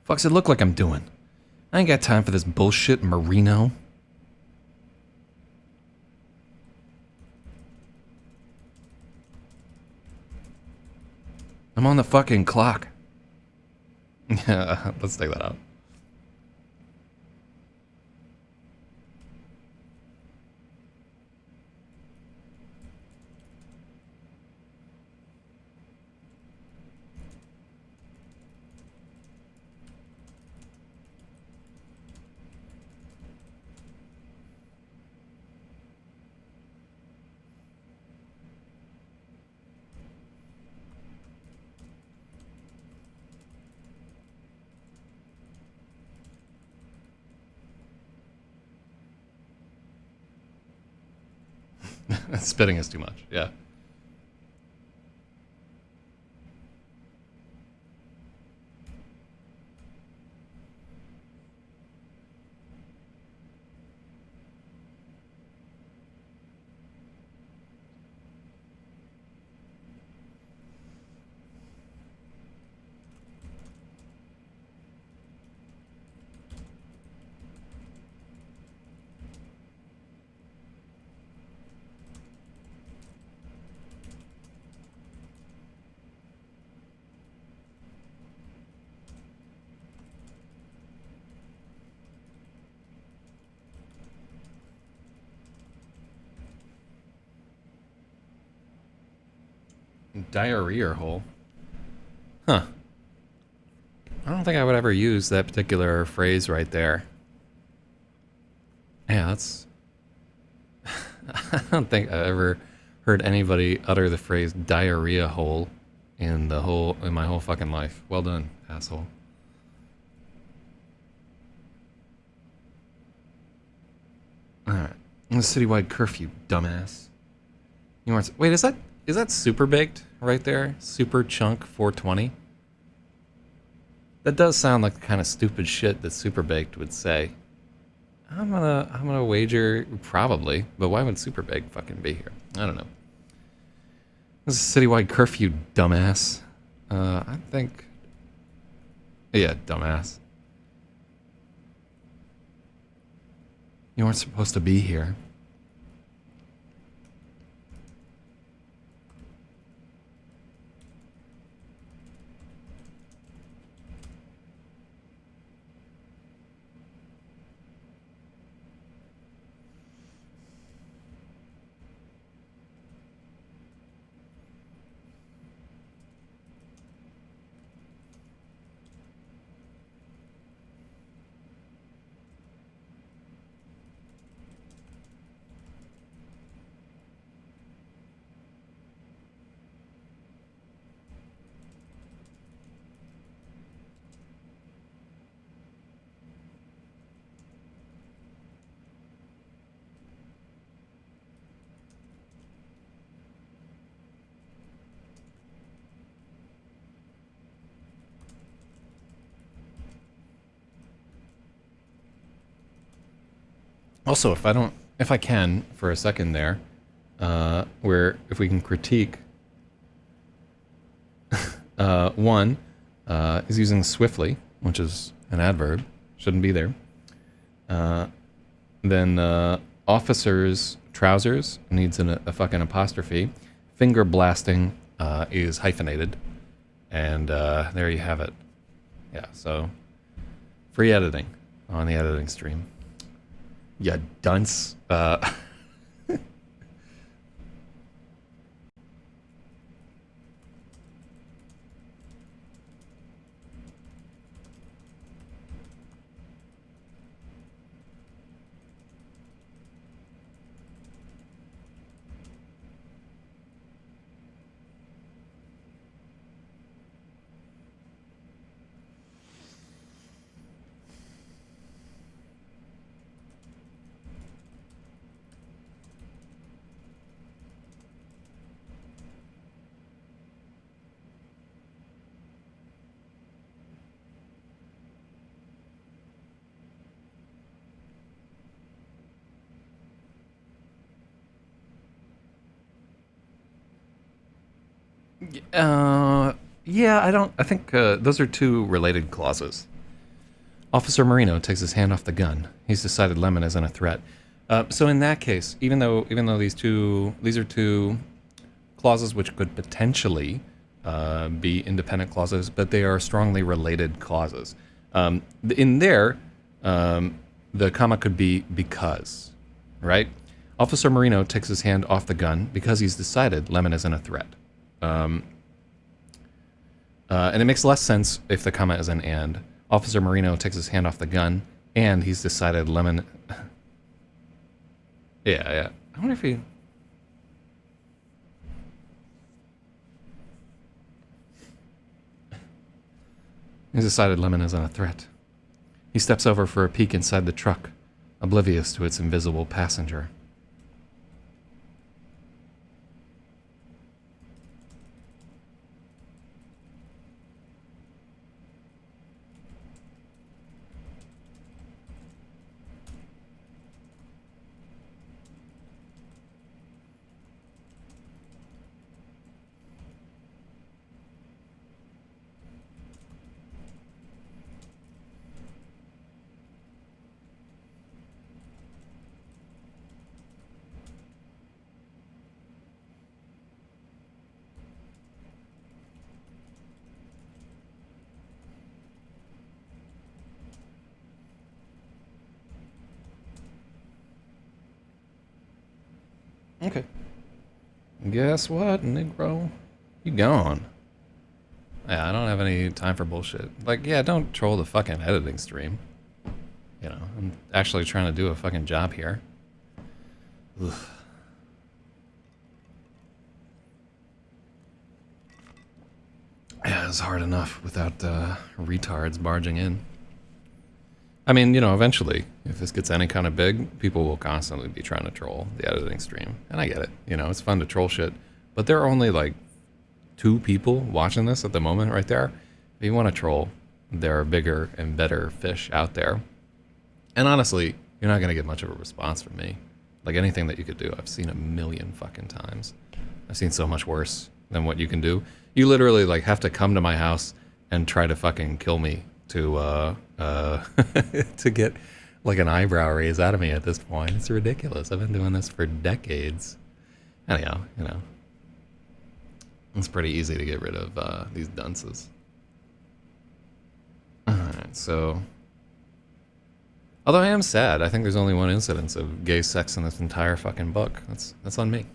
Fuck's it look like I'm doing? I ain't got time for this bullshit, Marino. I'm on the fucking clock. Yeah, let's take that out. Spitting is too much, yeah. Diarrhea hole. Huh. I don't think I would ever use that particular phrase right there. Yeah, that's... I don't think I ever heard anybody utter the phrase diarrhea hole in my whole fucking life. Well done, asshole. Alright. The citywide curfew, dumbass. You want... Wait, is that super baked right there? Super chunk 420? That does sound like the kind of stupid shit that super baked would say. I'm gonna wager probably, but why would super baked fucking be here? I don't know. This is a citywide curfew, dumbass. I think... Yeah, dumbass. You weren't supposed to be here. Also, if I can, for a second there, where if we can critique, one is using swiftly, which is an adverb, shouldn't be there. Then officers' trousers needs a fucking apostrophe. Finger blasting is hyphenated. And there you have it. Yeah, so free editing on the editing stream. Yeah, dunce. Yeah, I think those are two related clauses. Officer Marino takes his hand off the gun. He's decided Lemon isn't a threat. So in that case, even though these are two clauses which could potentially be independent clauses, but they are strongly related clauses. In there, the comma could be because, right? Officer Marino takes his hand off the gun because he's decided Lemon isn't a threat. And it makes less sense if the comma is an and. Officer Marino takes his hand off the gun, and he's decided Lemon... yeah. I wonder if he... He's decided Lemon isn't a threat. He steps over for a peek inside the truck, oblivious to its invisible passenger. Okay. Guess what, Negro? You gone. Yeah, I don't have any time for bullshit. Like, yeah, don't troll the fucking editing stream. You know, I'm actually trying to do a fucking job here. Ugh. Yeah, it's hard enough without retards barging in. I mean, you know, eventually, if this gets any kind of big, people will constantly be trying to troll the editing stream. And I get it. You know, it's fun to troll shit. But there are only like 2 people watching this at the moment right there. If you want to troll, there are bigger and better fish out there. And honestly, you're not going to get much of a response from me. Like anything that you could do, I've seen a million fucking times. I've seen so much worse than what you can do. You literally like have to come to my house and try to fucking kill me to to get like an eyebrow raise out of me at this point. It's ridiculous. I've been doing this for decades. Anyhow, you know, it's pretty easy to get rid of these dunces. Alright, so... Although I am sad, I think there's only one incidence of gay sex in this entire fucking book. That's on me.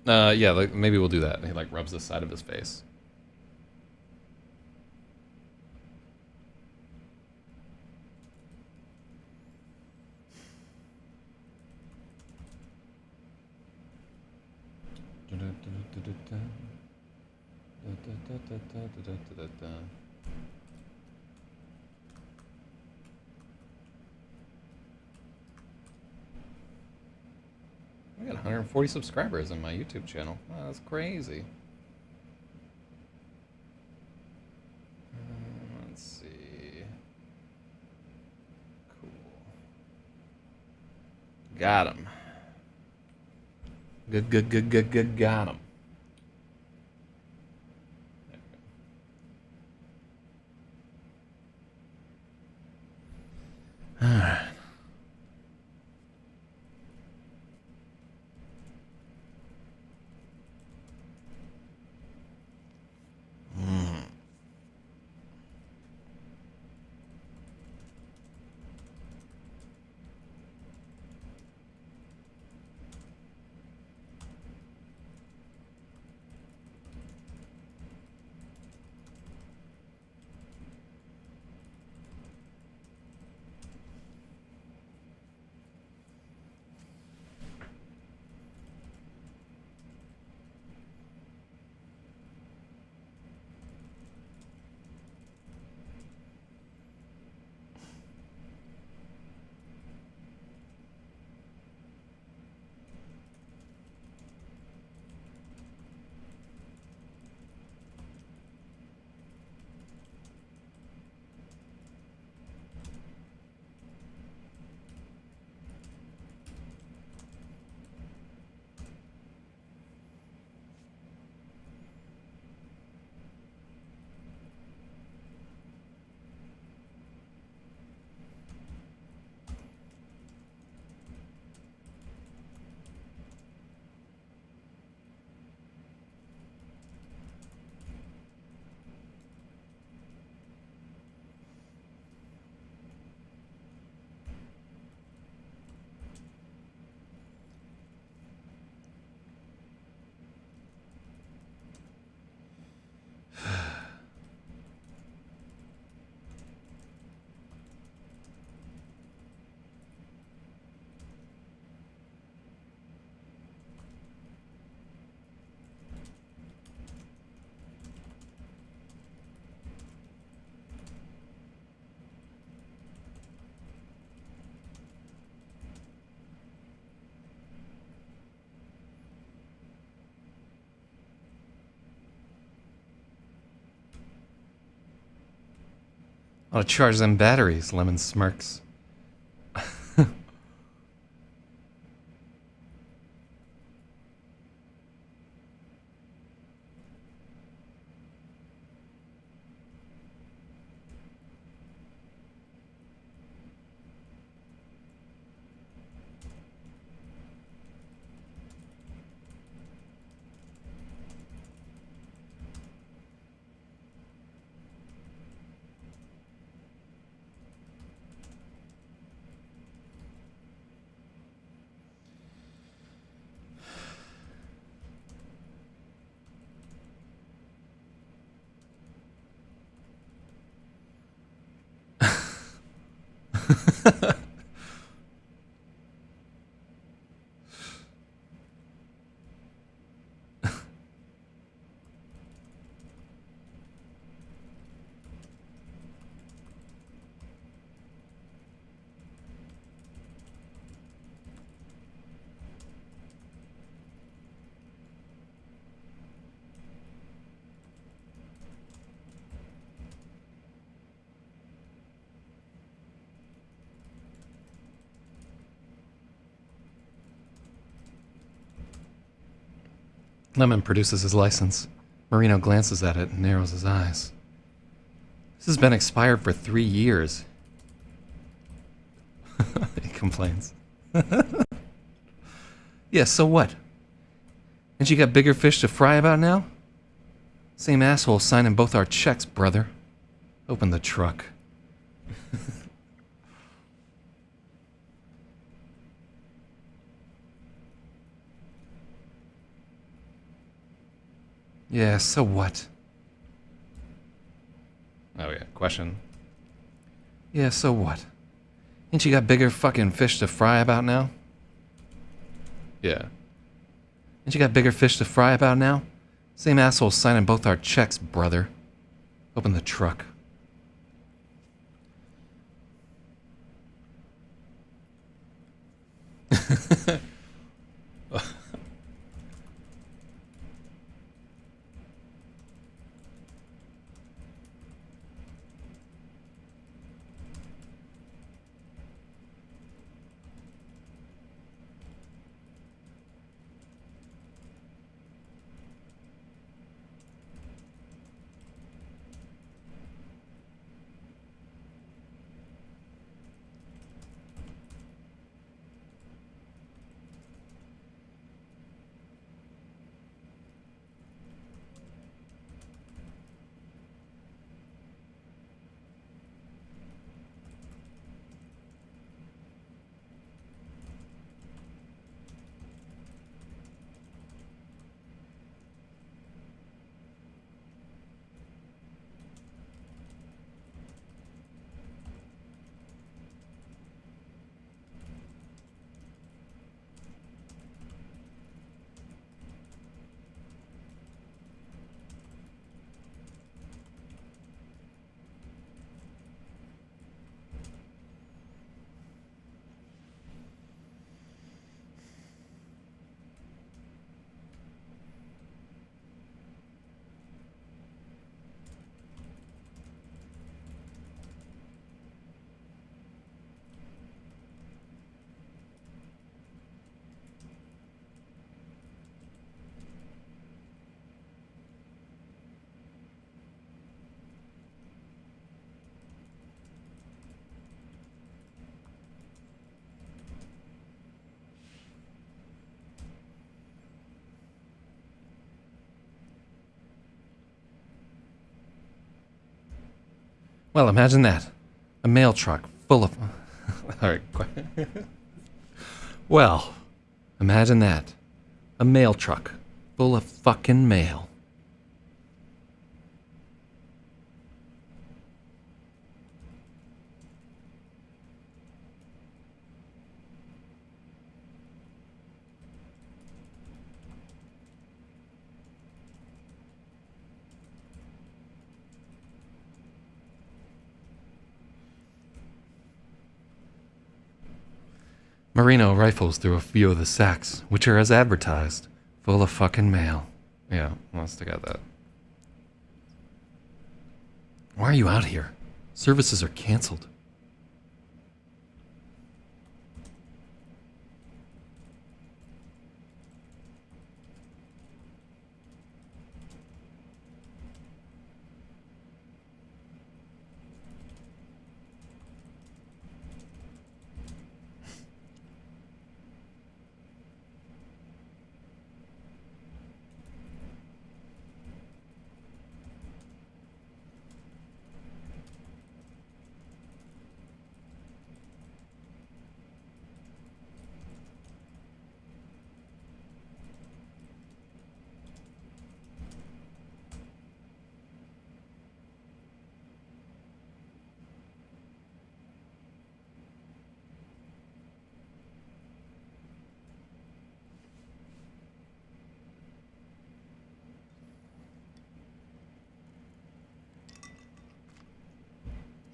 Yeah, like, maybe we'll do that. He like rubs the side of his face. I got 140 subscribers on my YouTube channel. Wow, that's crazy. Let's see. Cool. Got him. Good. Got him. All right. I'll charge them batteries, Lemon smirks. Lemon produces his license. Marino glances at it and narrows his eyes. This has been expired for 3 years. He complains. Yeah, so what? And you got bigger fish to fry about now? Same asshole signing both our checks, brother. Open the truck. Yeah, so what? Oh yeah, question. Yeah, so what? Ain't you got bigger fucking fish to fry about now? Yeah. Ain't you got bigger fish to fry about now? Same asshole signing both our checks, brother. Open the truck. Well, imagine that. A mail truck full of... Alright. Well, imagine that. A mail truck full of fucking mail. Marino rifles through a few of the sacks, which are as advertised, full of fucking mail. Yeah, must have got that. Why are you out here? Services are canceled.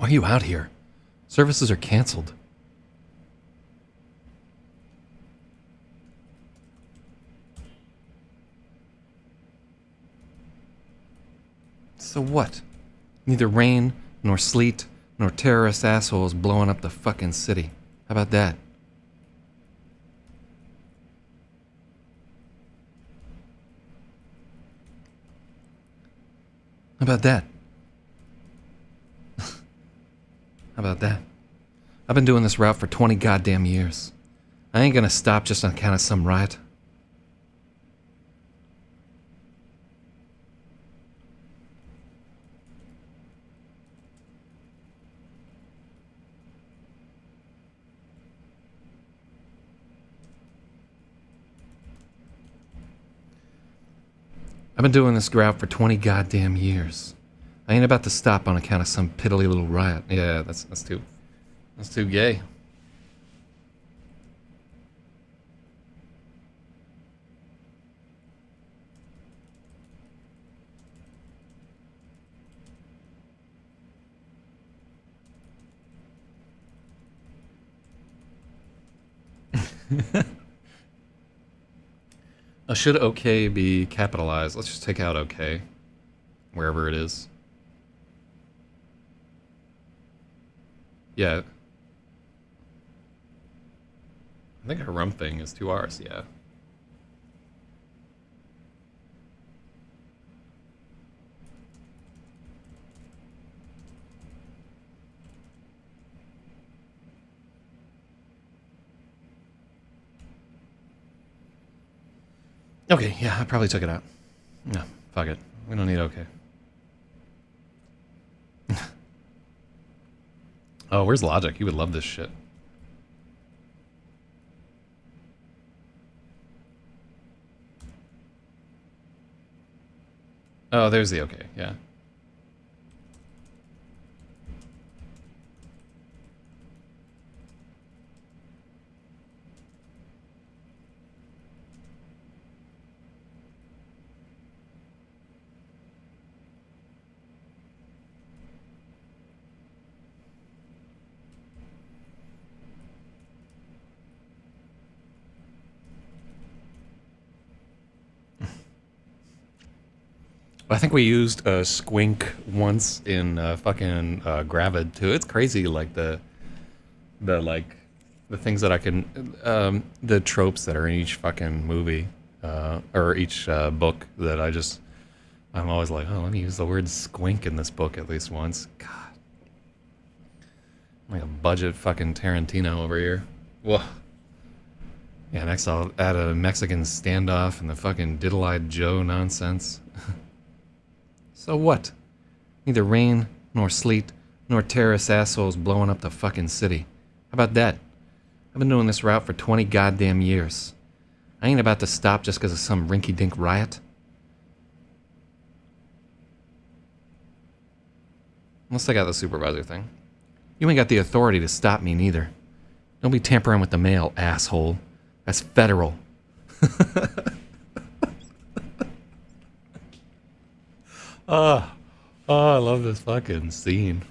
Why are you out here? Services are canceled. So what? Neither rain, nor sleet, nor terrorist assholes blowing up the fucking city. How about that? How about that? How about that? I've been doing this route for 20 goddamn years. I ain't gonna stop just on account of some riot. I've been doing this route for 20 goddamn years. I ain't about to stop on account of some piddly little riot. Yeah, that's too gay. Should okay be capitalized? Let's just take out okay, wherever it is. Yeah. I think our rum thing is 2 R's, yeah. Okay, yeah, I probably took it out. No, fuck it. We don't need okay. Oh, where's Logic? He would love this shit. Oh, there's the okay, yeah. I think we used Squink once in fucking Gravid too. It's crazy, like the things that I can, the tropes that are in each fucking movie or each book that I'm always like, oh, let me use the word squink in this book at least once. God, I'm like a budget fucking Tarantino over here. Whoa. Yeah, next I'll add a Mexican standoff and the fucking diddle-eyed Joe nonsense. So what? Neither rain, nor sleet, nor terrorist assholes blowing up the fucking city. How about that? I've been doing this route for 20 goddamn years. I ain't about to stop just because of some rinky-dink riot. Let's take out the supervisor thing. You ain't got the authority to stop me neither. Don't be tampering with the mail, asshole. That's federal. Oh, I love this fucking scene.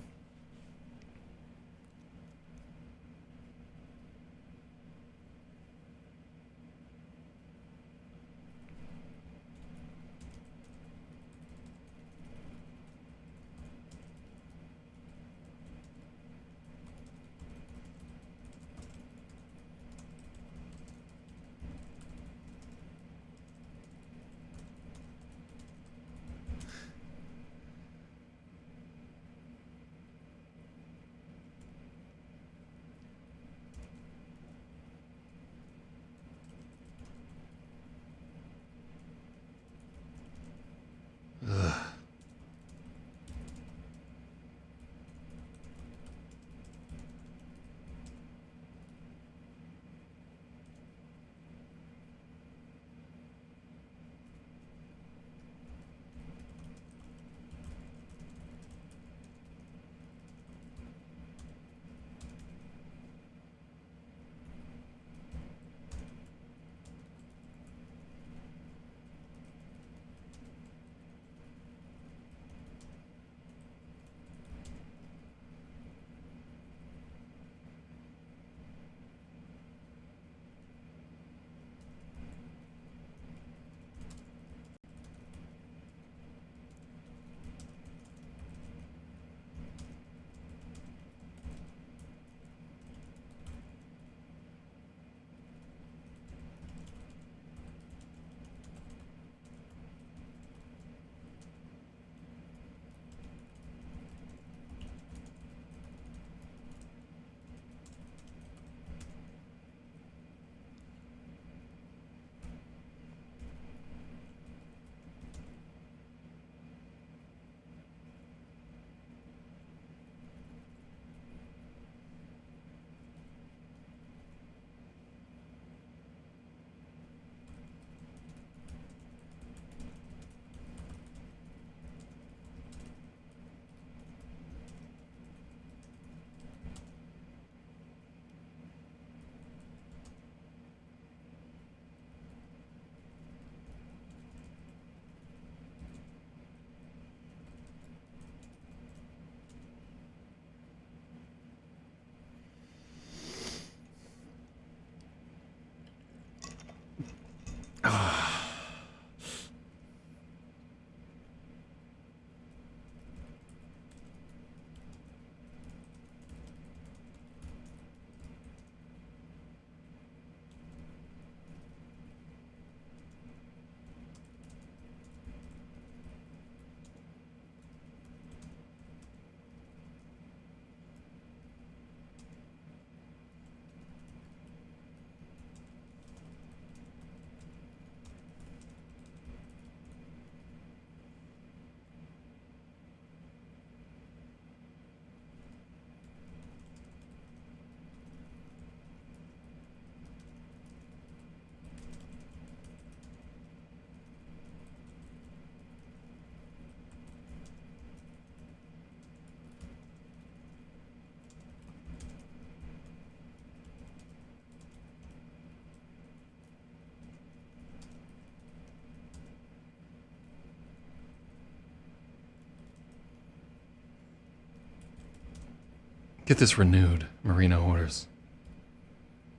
Get this renewed, Marino orders.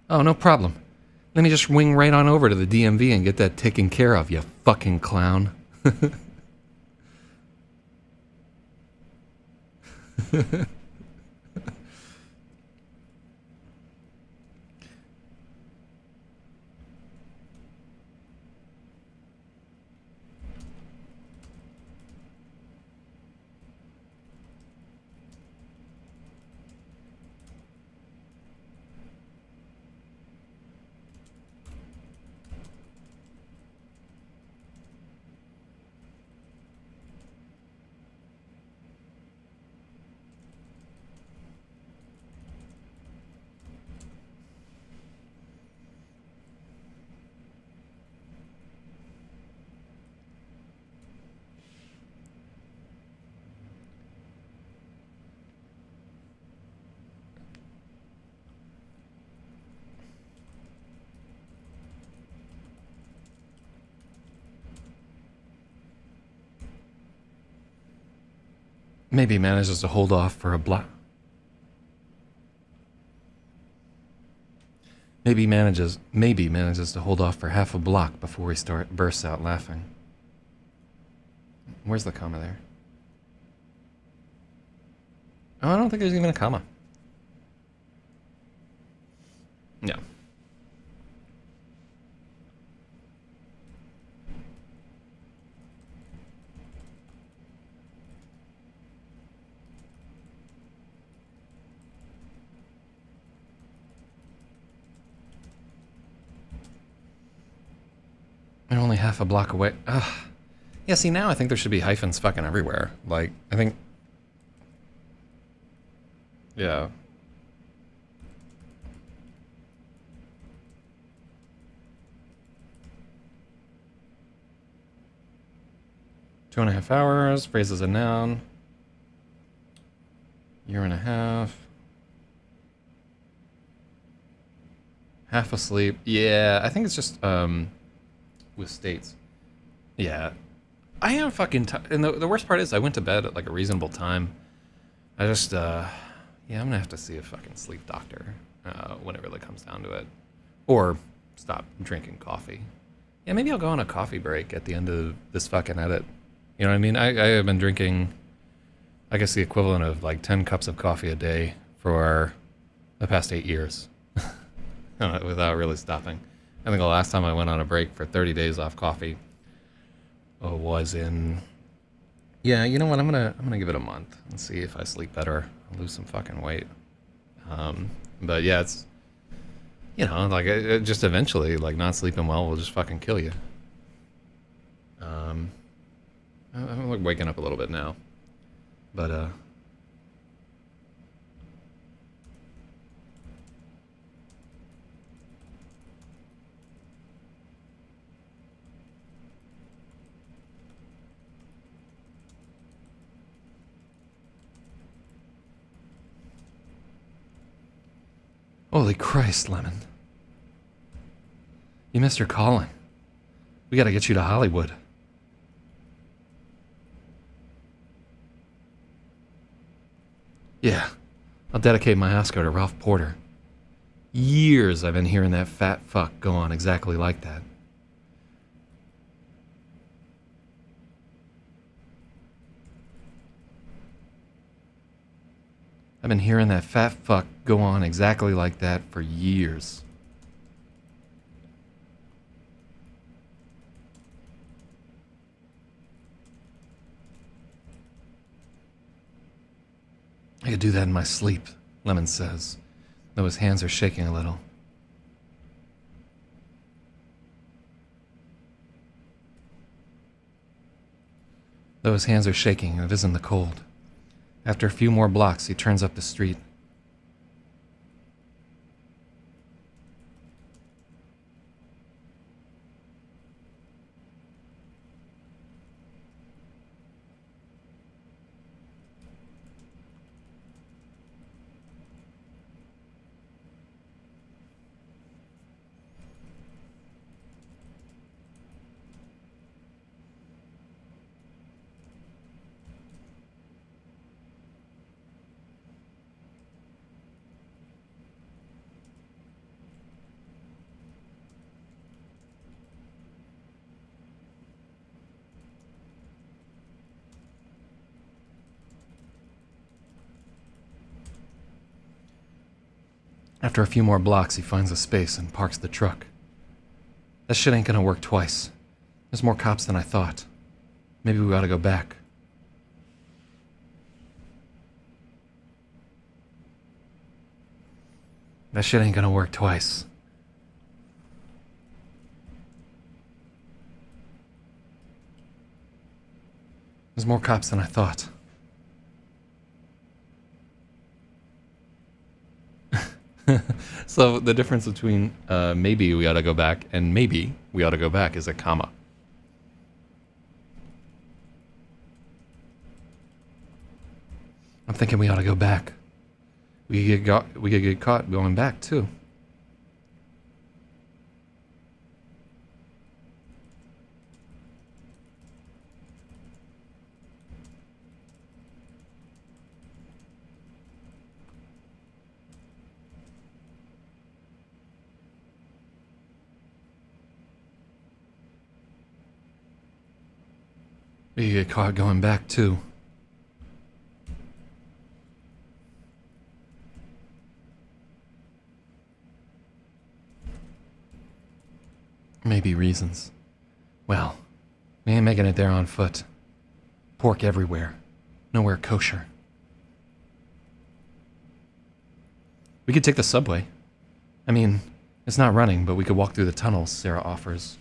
Oh, no problem. Let me just wing right on over to the DMV and get that taken care of, you fucking clown. Maybe manages to hold off for a block. Maybe manages to hold off for half a block before he bursts out laughing. Where's the comma there? Oh, I don't think there's even a comma. Yeah. They're only half a block away. Ugh. Yeah, see, now I think there should be hyphens fucking everywhere. Like, I think... Yeah. Two and a half hours, phrase is a noun. Year and a half. Half asleep. Yeah, I think it's just, with states. Yeah. I am fucking and the worst part is I went to bed at like a reasonable time. I just yeah, I'm gonna have to see a fucking sleep doctor when it really comes down to it, or stop drinking coffee. Yeah, maybe I'll go on a coffee break at the end of this fucking edit. You know what I mean? I have been drinking, I guess, the equivalent of like 10 cups of coffee a day for the past 8 years without really stopping. I think the last time I went on a break for 30 days off coffee was in... Yeah, you know what? I'm gonna give it a month and see if I sleep better. I'll lose some fucking weight. But yeah, it's... You know, like, it just eventually, like, not sleeping well will just fucking kill you. I'm like waking up a little bit now. But, holy Christ, Lemon. You missed your calling. We gotta get you to Hollywood. Yeah, I'll dedicate my Oscar to Ralph Porter. Years I've been hearing that fat fuck go on exactly like that. I've been hearing that fat fuck go on exactly like that for years. I could do that in my sleep, Lemon says, though his hands are shaking a little. Though his hands are shaking, it isn't the cold. After a few more blocks, he turns up the street. After a few more blocks, he finds a space and parks the truck. That shit ain't gonna work twice. There's more cops than I thought. Maybe we ought to go back. That shit ain't gonna work twice. There's more cops than I thought. So the difference between maybe we ought to go back and maybe we ought to go back is a comma. I'm thinking we ought to go back. We could get caught going back too. We could get caught going back too. Maybe reasons. Well, we ain't making it there on foot. Pork everywhere. Nowhere kosher. We could take the subway. I mean, it's not running, but we could walk through the tunnels, Sarah offers.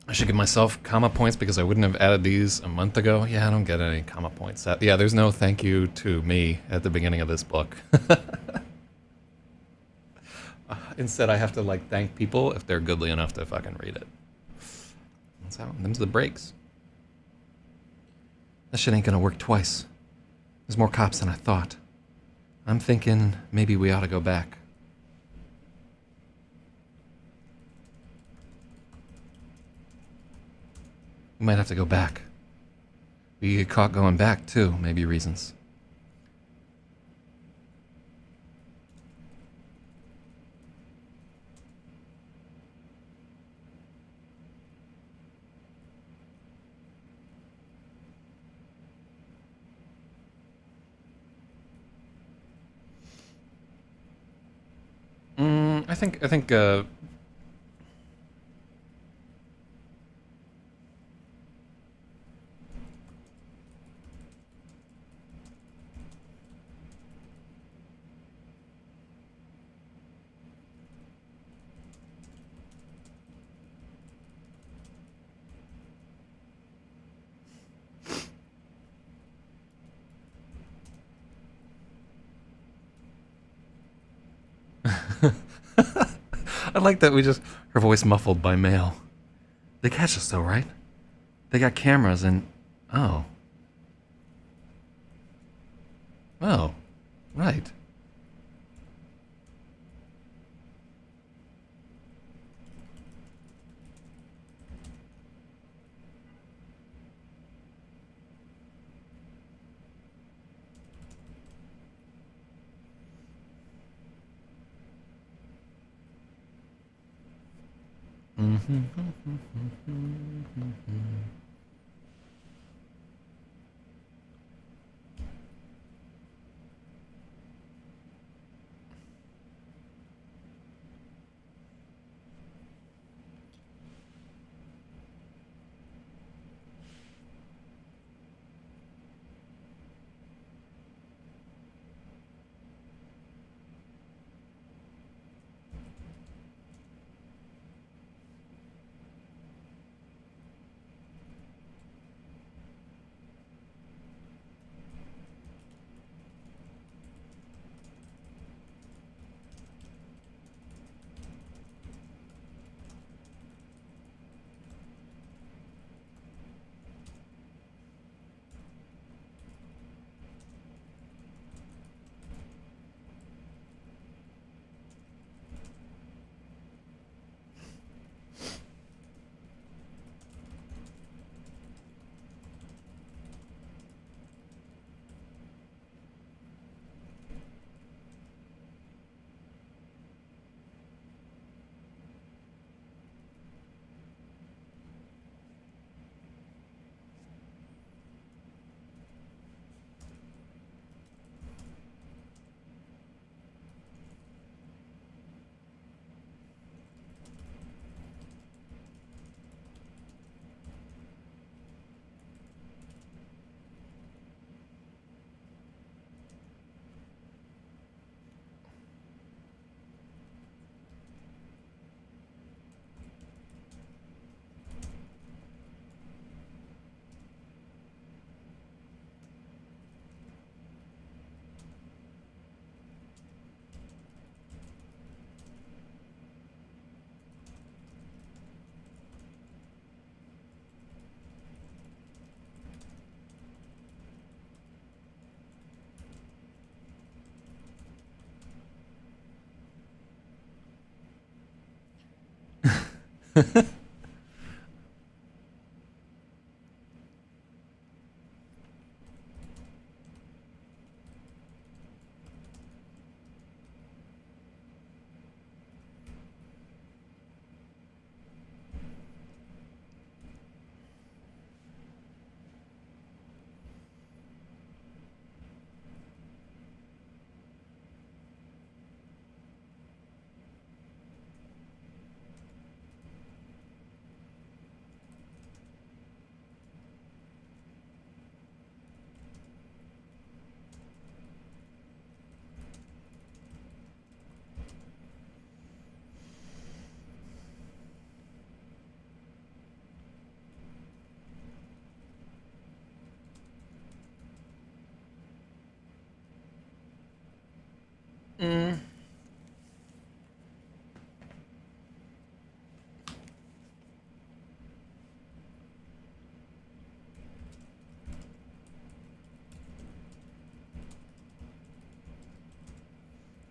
I should give myself comma points because I wouldn't have added these a month ago. Yeah, I don't get any comma points. Yeah, there's no thank you to me at the beginning of this book. Instead, I have to like thank people if they're goodly enough to fucking read it. That's how. Them's the breaks. That shit ain't gonna work twice. There's more cops than I thought. I'm thinking maybe we ought to go back. We might have to go back. We get caught going back, too. Maybe reasons. I think, I like that her voice muffled by mail. They catch us though, right? They got cameras and, oh. Oh, right.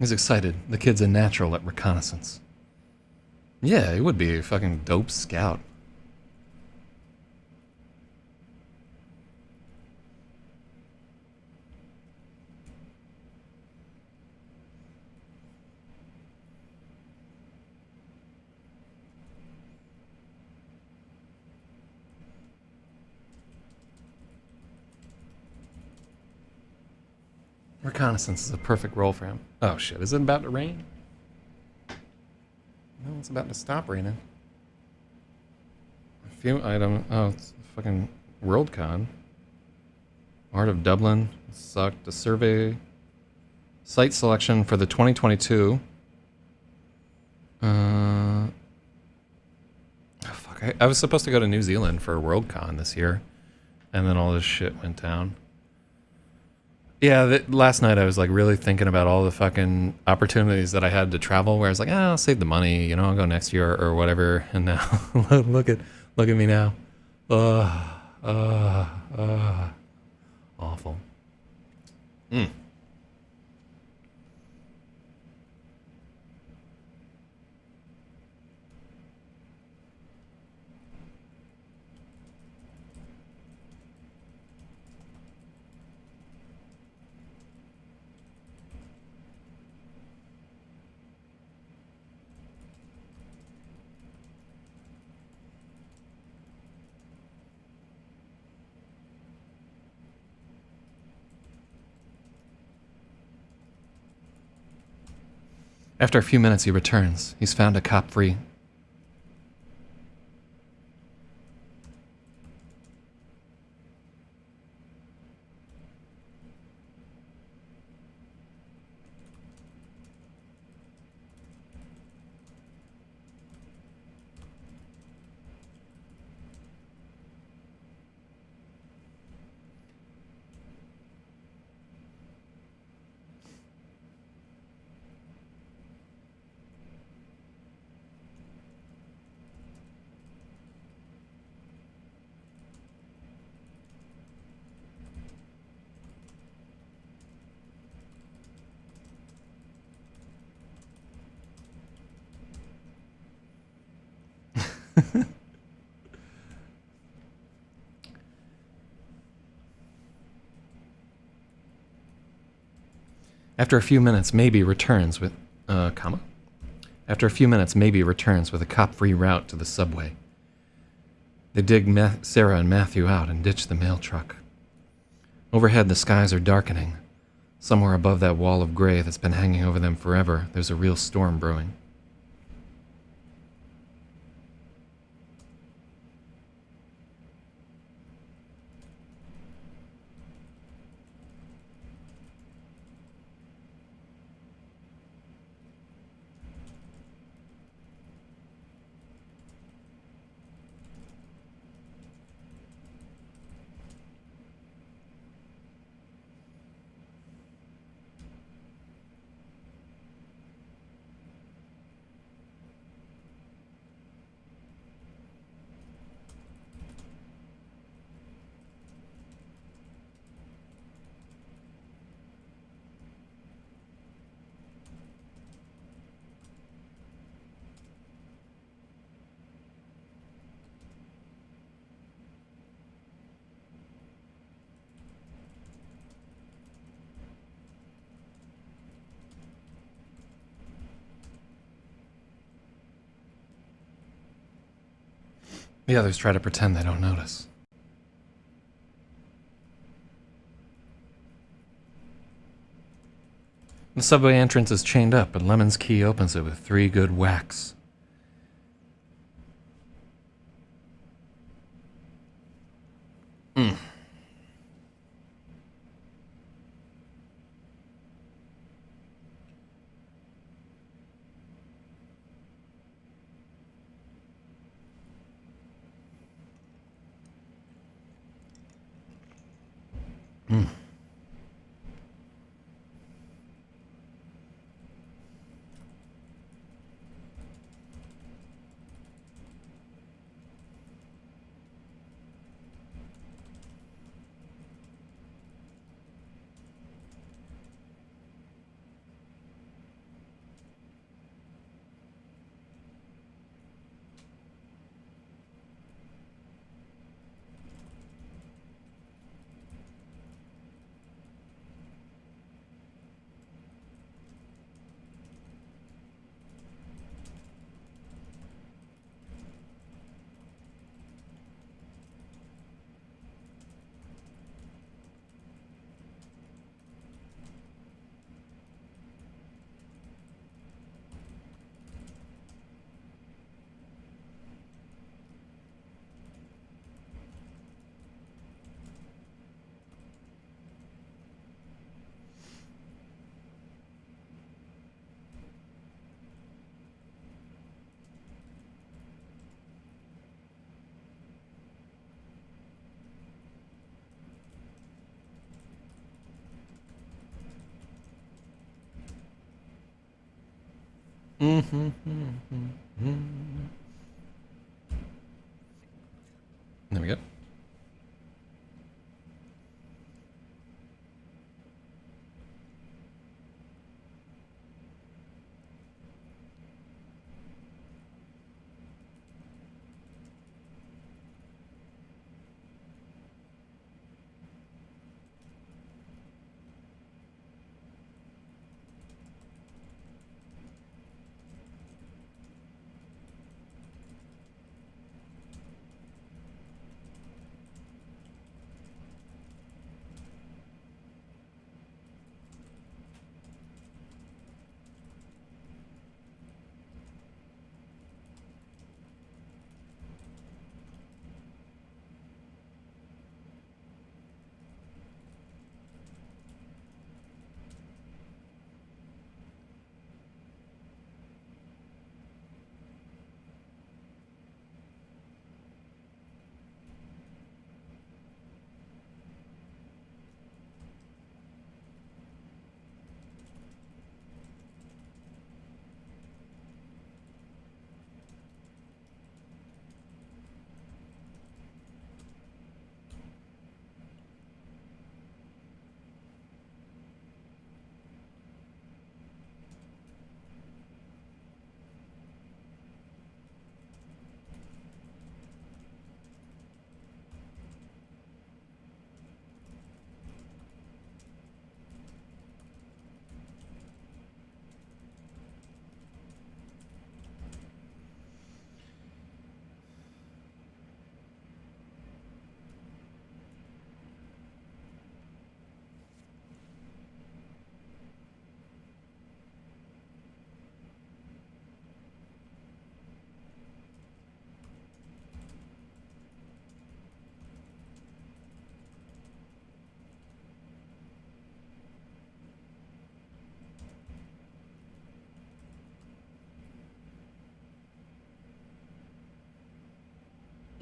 He's excited. The kid's a natural at reconnaissance. Yeah, he would be a fucking dope scout. Reconnaissance is a perfect role for him. Oh shit, is it about to rain? No, it's about to stop raining. A few items. Oh, it's fucking Worldcon. Art of Dublin. Sucked. A survey. Site selection for the 2022. Oh, fuck. I was supposed to go to New Zealand for Worldcon this year. And then all this shit went down. Yeah, last night I was like really thinking about all the fucking opportunities that I had to travel. Where I was like, I'll save the money, you know, I'll go next year or whatever. And now look at me now, awful. After a few minutes, he returns. He's found a cop-free. After a few minutes, maybe returns with, After a few minutes, maybe returns with a cop-free route to the subway. They dig Sarah and Matthew out and ditch the mail truck. Overhead, the skies are darkening. Somewhere above that wall of gray that's been hanging over them forever, there's a real storm brewing. The others try to pretend they don't notice. The subway entrance is chained up, but Lemon's key opens it with 3 good whacks. There we go.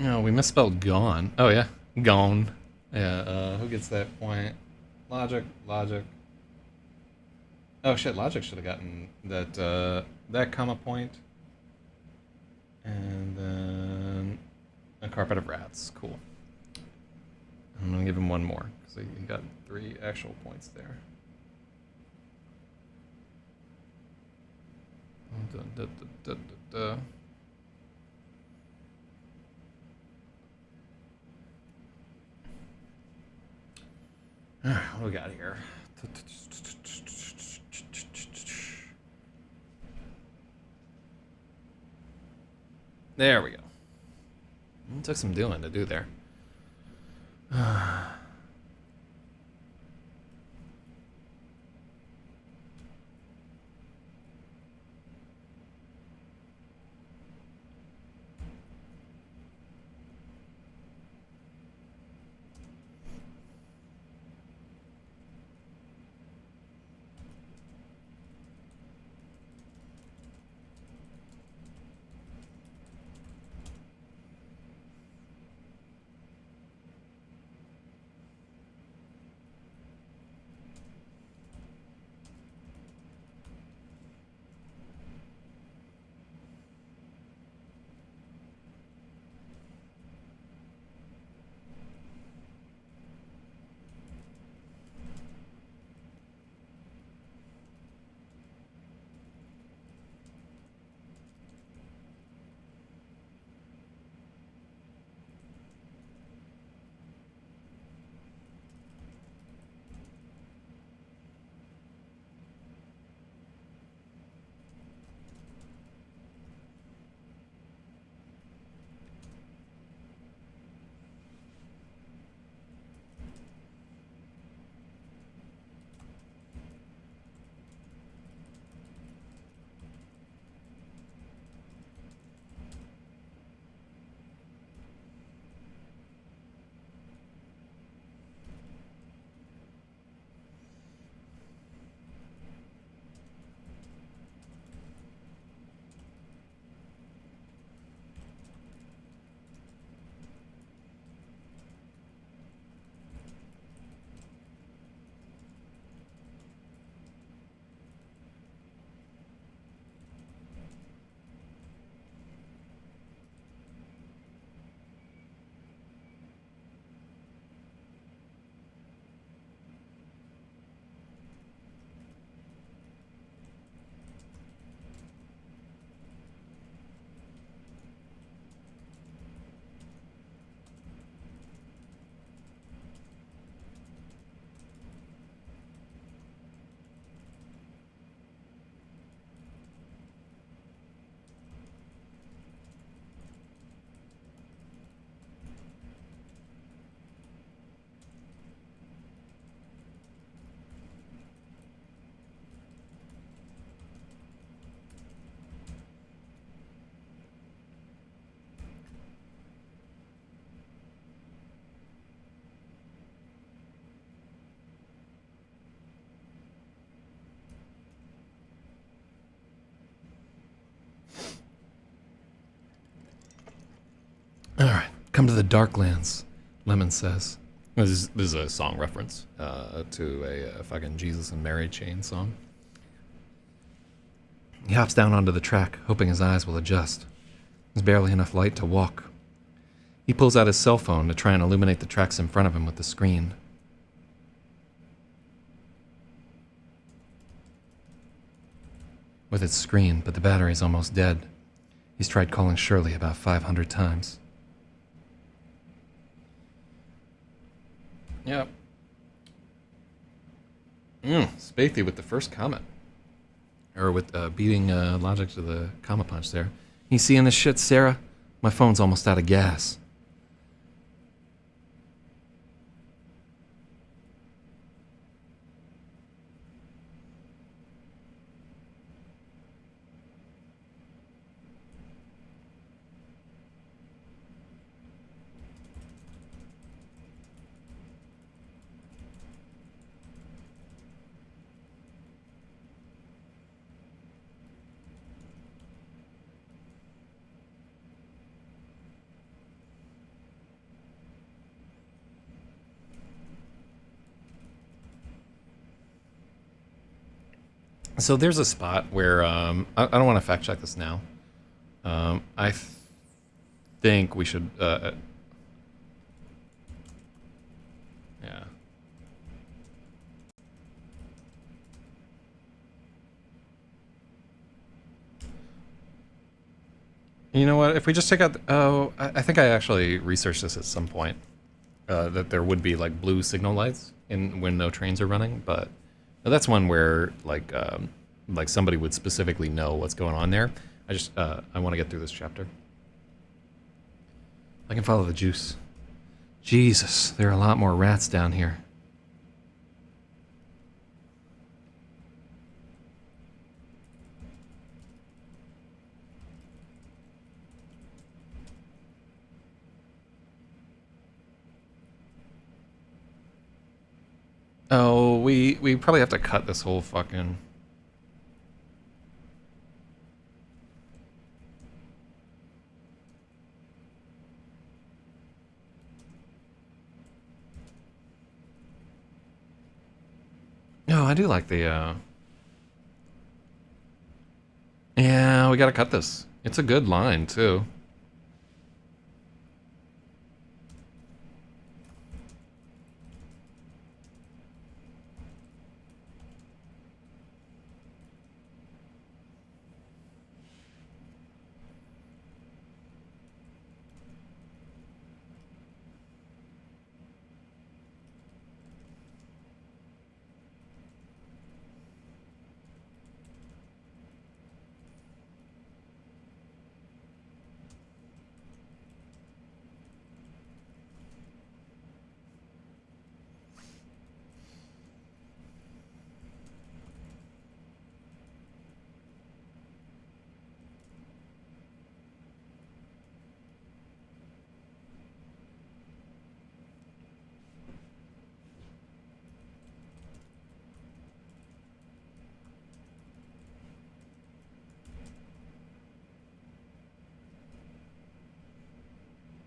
No, we misspelled gone. Oh yeah, gone. Yeah. Who gets that point? Logic. Logic. Oh shit, Logic should have gotten that comma point. And then a carpet of rats. Cool. I'm gonna give him one more because he got 3 actual points there. What do we got here? There we go. took some doing to do there. All right, come to the Darklands, Lemon says. This is a song reference to a fucking Jesus and Mary chain song. He hops down onto the track, hoping his eyes will adjust. There's barely enough light to walk. He pulls out his cell phone to try and illuminate the tracks in front of him with the screen. With its screen, but the battery's almost dead. He's tried calling Shirley about 500 times. Yep. Spathy with the first comment. Or with beating logic to the comma punch there. You seeing this shit, Sarah? My phone's almost out of gas. So there's a spot where I don't want to fact check this now. I think we should. Yeah. You know what? If we just take out. I think I actually researched this at some point. That there would be like blue signal lights when no trains are running, but. That's one where like somebody would specifically know what's going on there. I want to get through this chapter. I can follow the juice. Jesus, there are a lot more rats down here. Oh, we probably have to cut this whole fucking... No, I do like the, Yeah, we gotta cut this. It's a good line, too.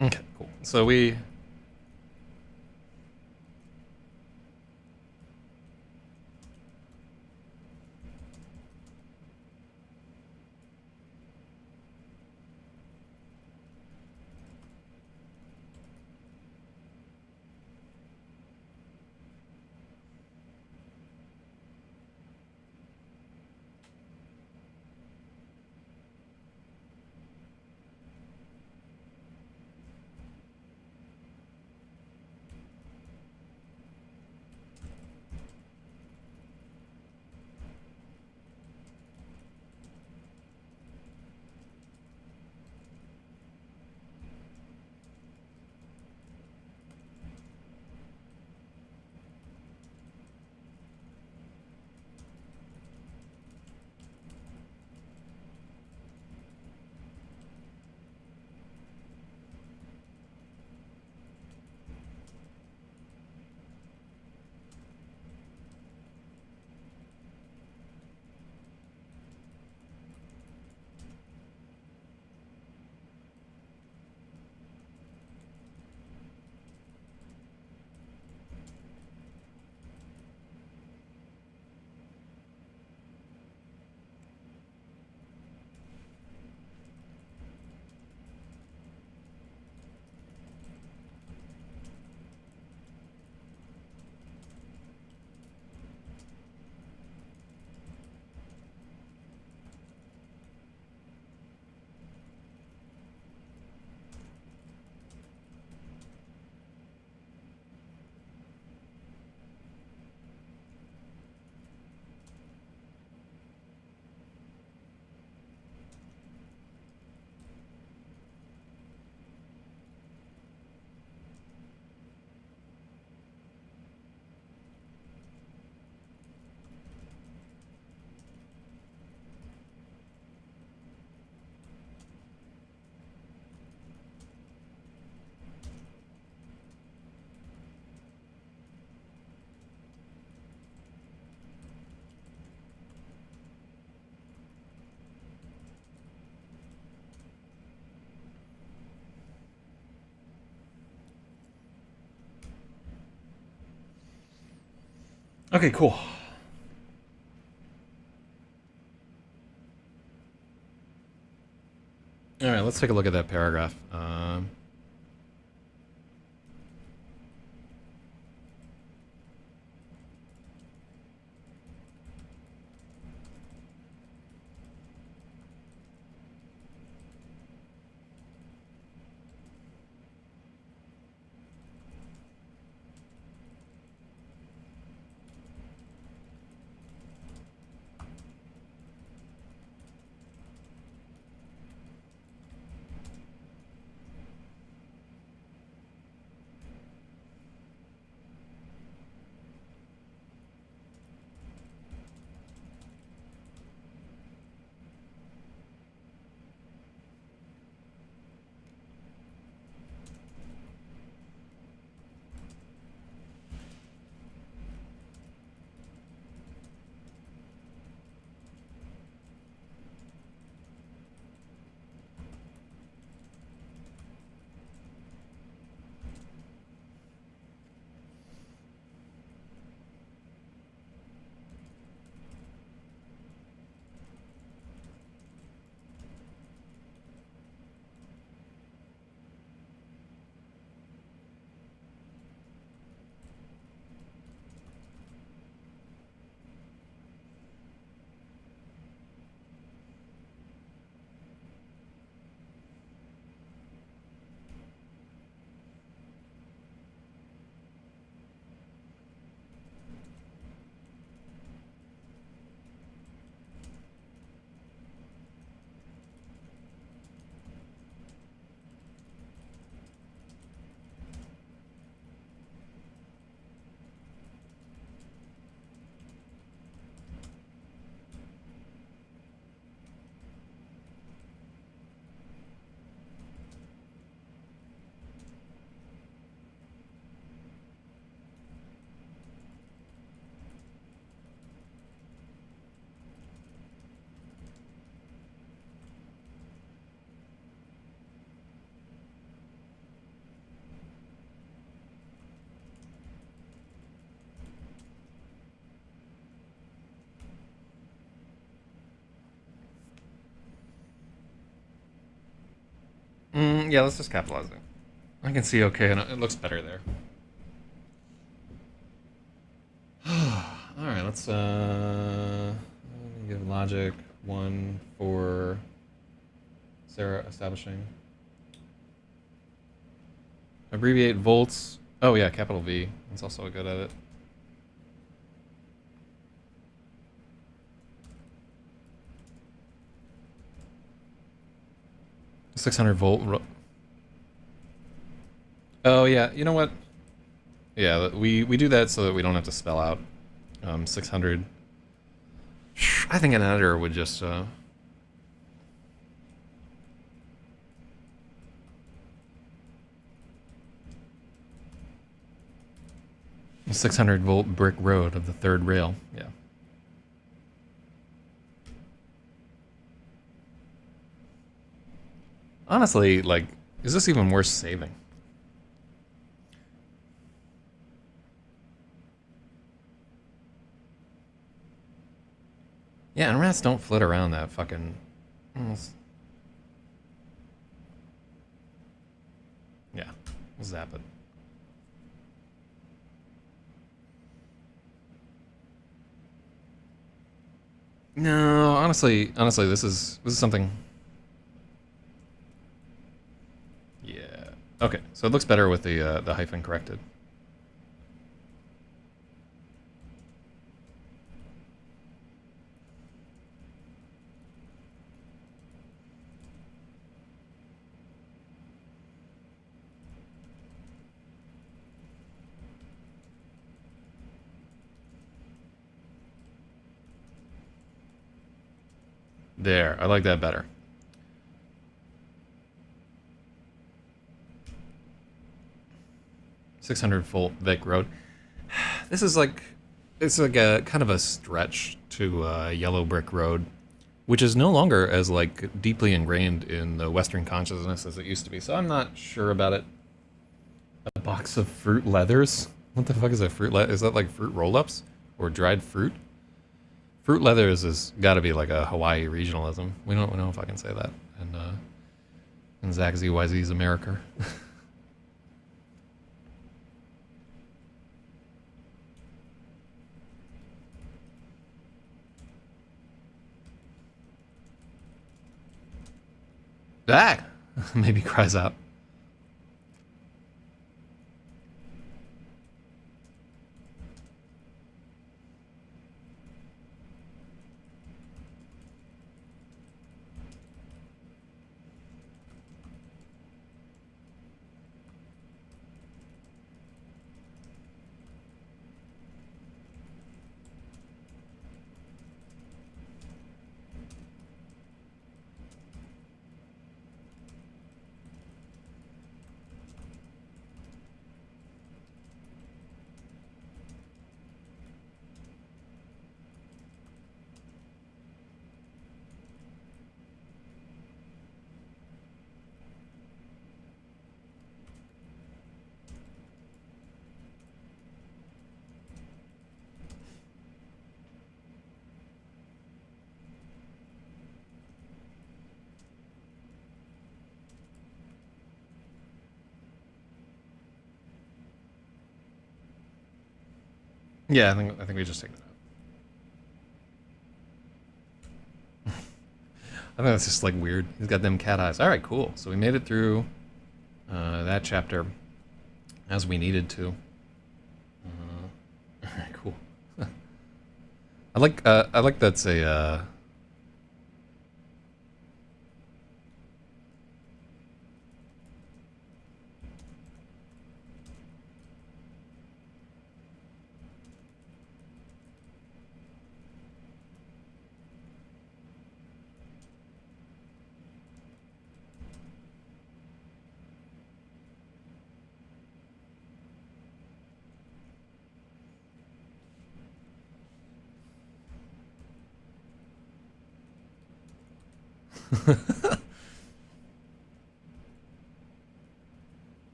Okay, cool. So we... Okay, cool. All right, let's take a look at that paragraph. Yeah, let's just capitalize it. I can see okay, and it looks better there. All right, let's give logic 1 for Sarah establishing. Abbreviate volts. Oh yeah, capital V. That's also a good edit. $600 volt. Oh yeah, you know what? Yeah, we do that so that we don't have to spell out 600. I think an editor would just 600-volt brick road of the third rail. Yeah. Honestly, like, is this even worth saving? Yeah, and rats don't flit around that fucking. Yeah, we'll zap it. No, honestly, this is something. Yeah. Okay, so it looks better with the hyphen corrected. There, I like that better. $600-volt Vic Road. This is like, it's like a kind of a stretch to Yellow Brick Road, which is no longer as like deeply ingrained in the Western consciousness as it used to be. So I'm not sure about it. A box of fruit leathers. What the fuck is a fruit leather? Is that like fruit roll-ups or dried fruit? Fruit leathers has got to be like a Hawaii regionalism. We don't know if I can say that. And Zak Zyz's America. Zak maybe cries out. Yeah, I think we just take that out. I think that's just like weird. He's got them cat eyes. All right, cool. So we made it through that chapter as we needed to. All right, cool. I like that's a.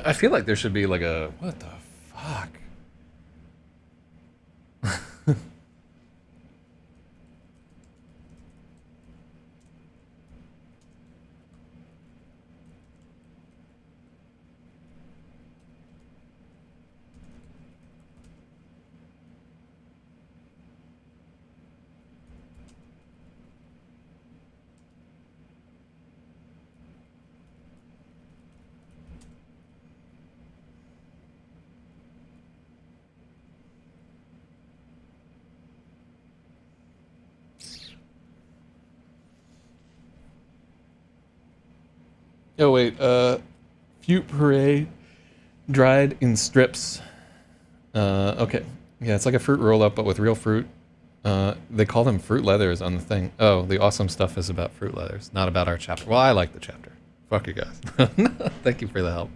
I feel like there should be like a what the fuck. Oh wait, Fute Parade, dried in strips. Okay, yeah, it's like a fruit roll up, but with real fruit. They call them fruit leathers on the thing. Oh, the awesome stuff is about fruit leathers, not about our chapter. Well, I like the chapter. Fuck you guys. Thank you for the help.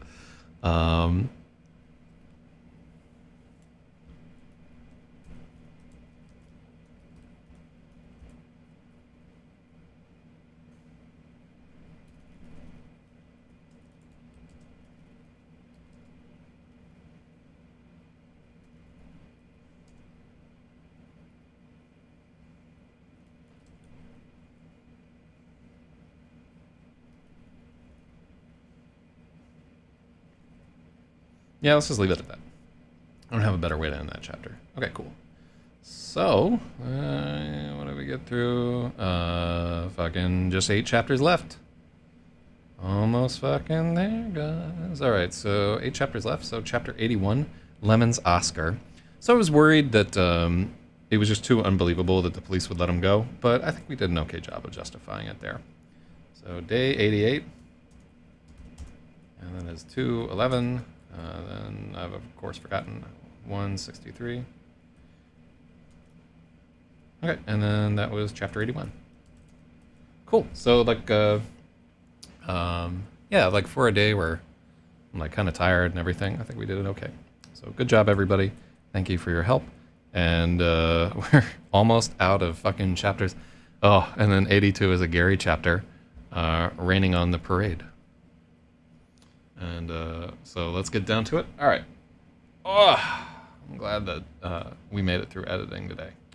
Yeah, let's just leave it at that. I don't have a better way to end that chapter. Okay, cool. So, what did we get through? Fucking just 8 chapters left. Almost fucking there, guys. All right, so 8 chapters left. So chapter 81, Lemon's Oscar. So I was worried that it was just too unbelievable that the police would let him go, but I think we did an okay job of justifying it there. So day 88, and then there's 211. Then I've of course forgotten 163. Okay, and then that was chapter 81. Cool. So like, yeah, like for a day where I'm like kind of tired and everything, I think we did it okay. So good job, everybody. Thank you for your help. And we're almost out of fucking chapters. Oh, and then 82 is a Gary chapter, raining on the parade. And so let's get down to it. All right. Oh, I'm glad that we made it through editing today.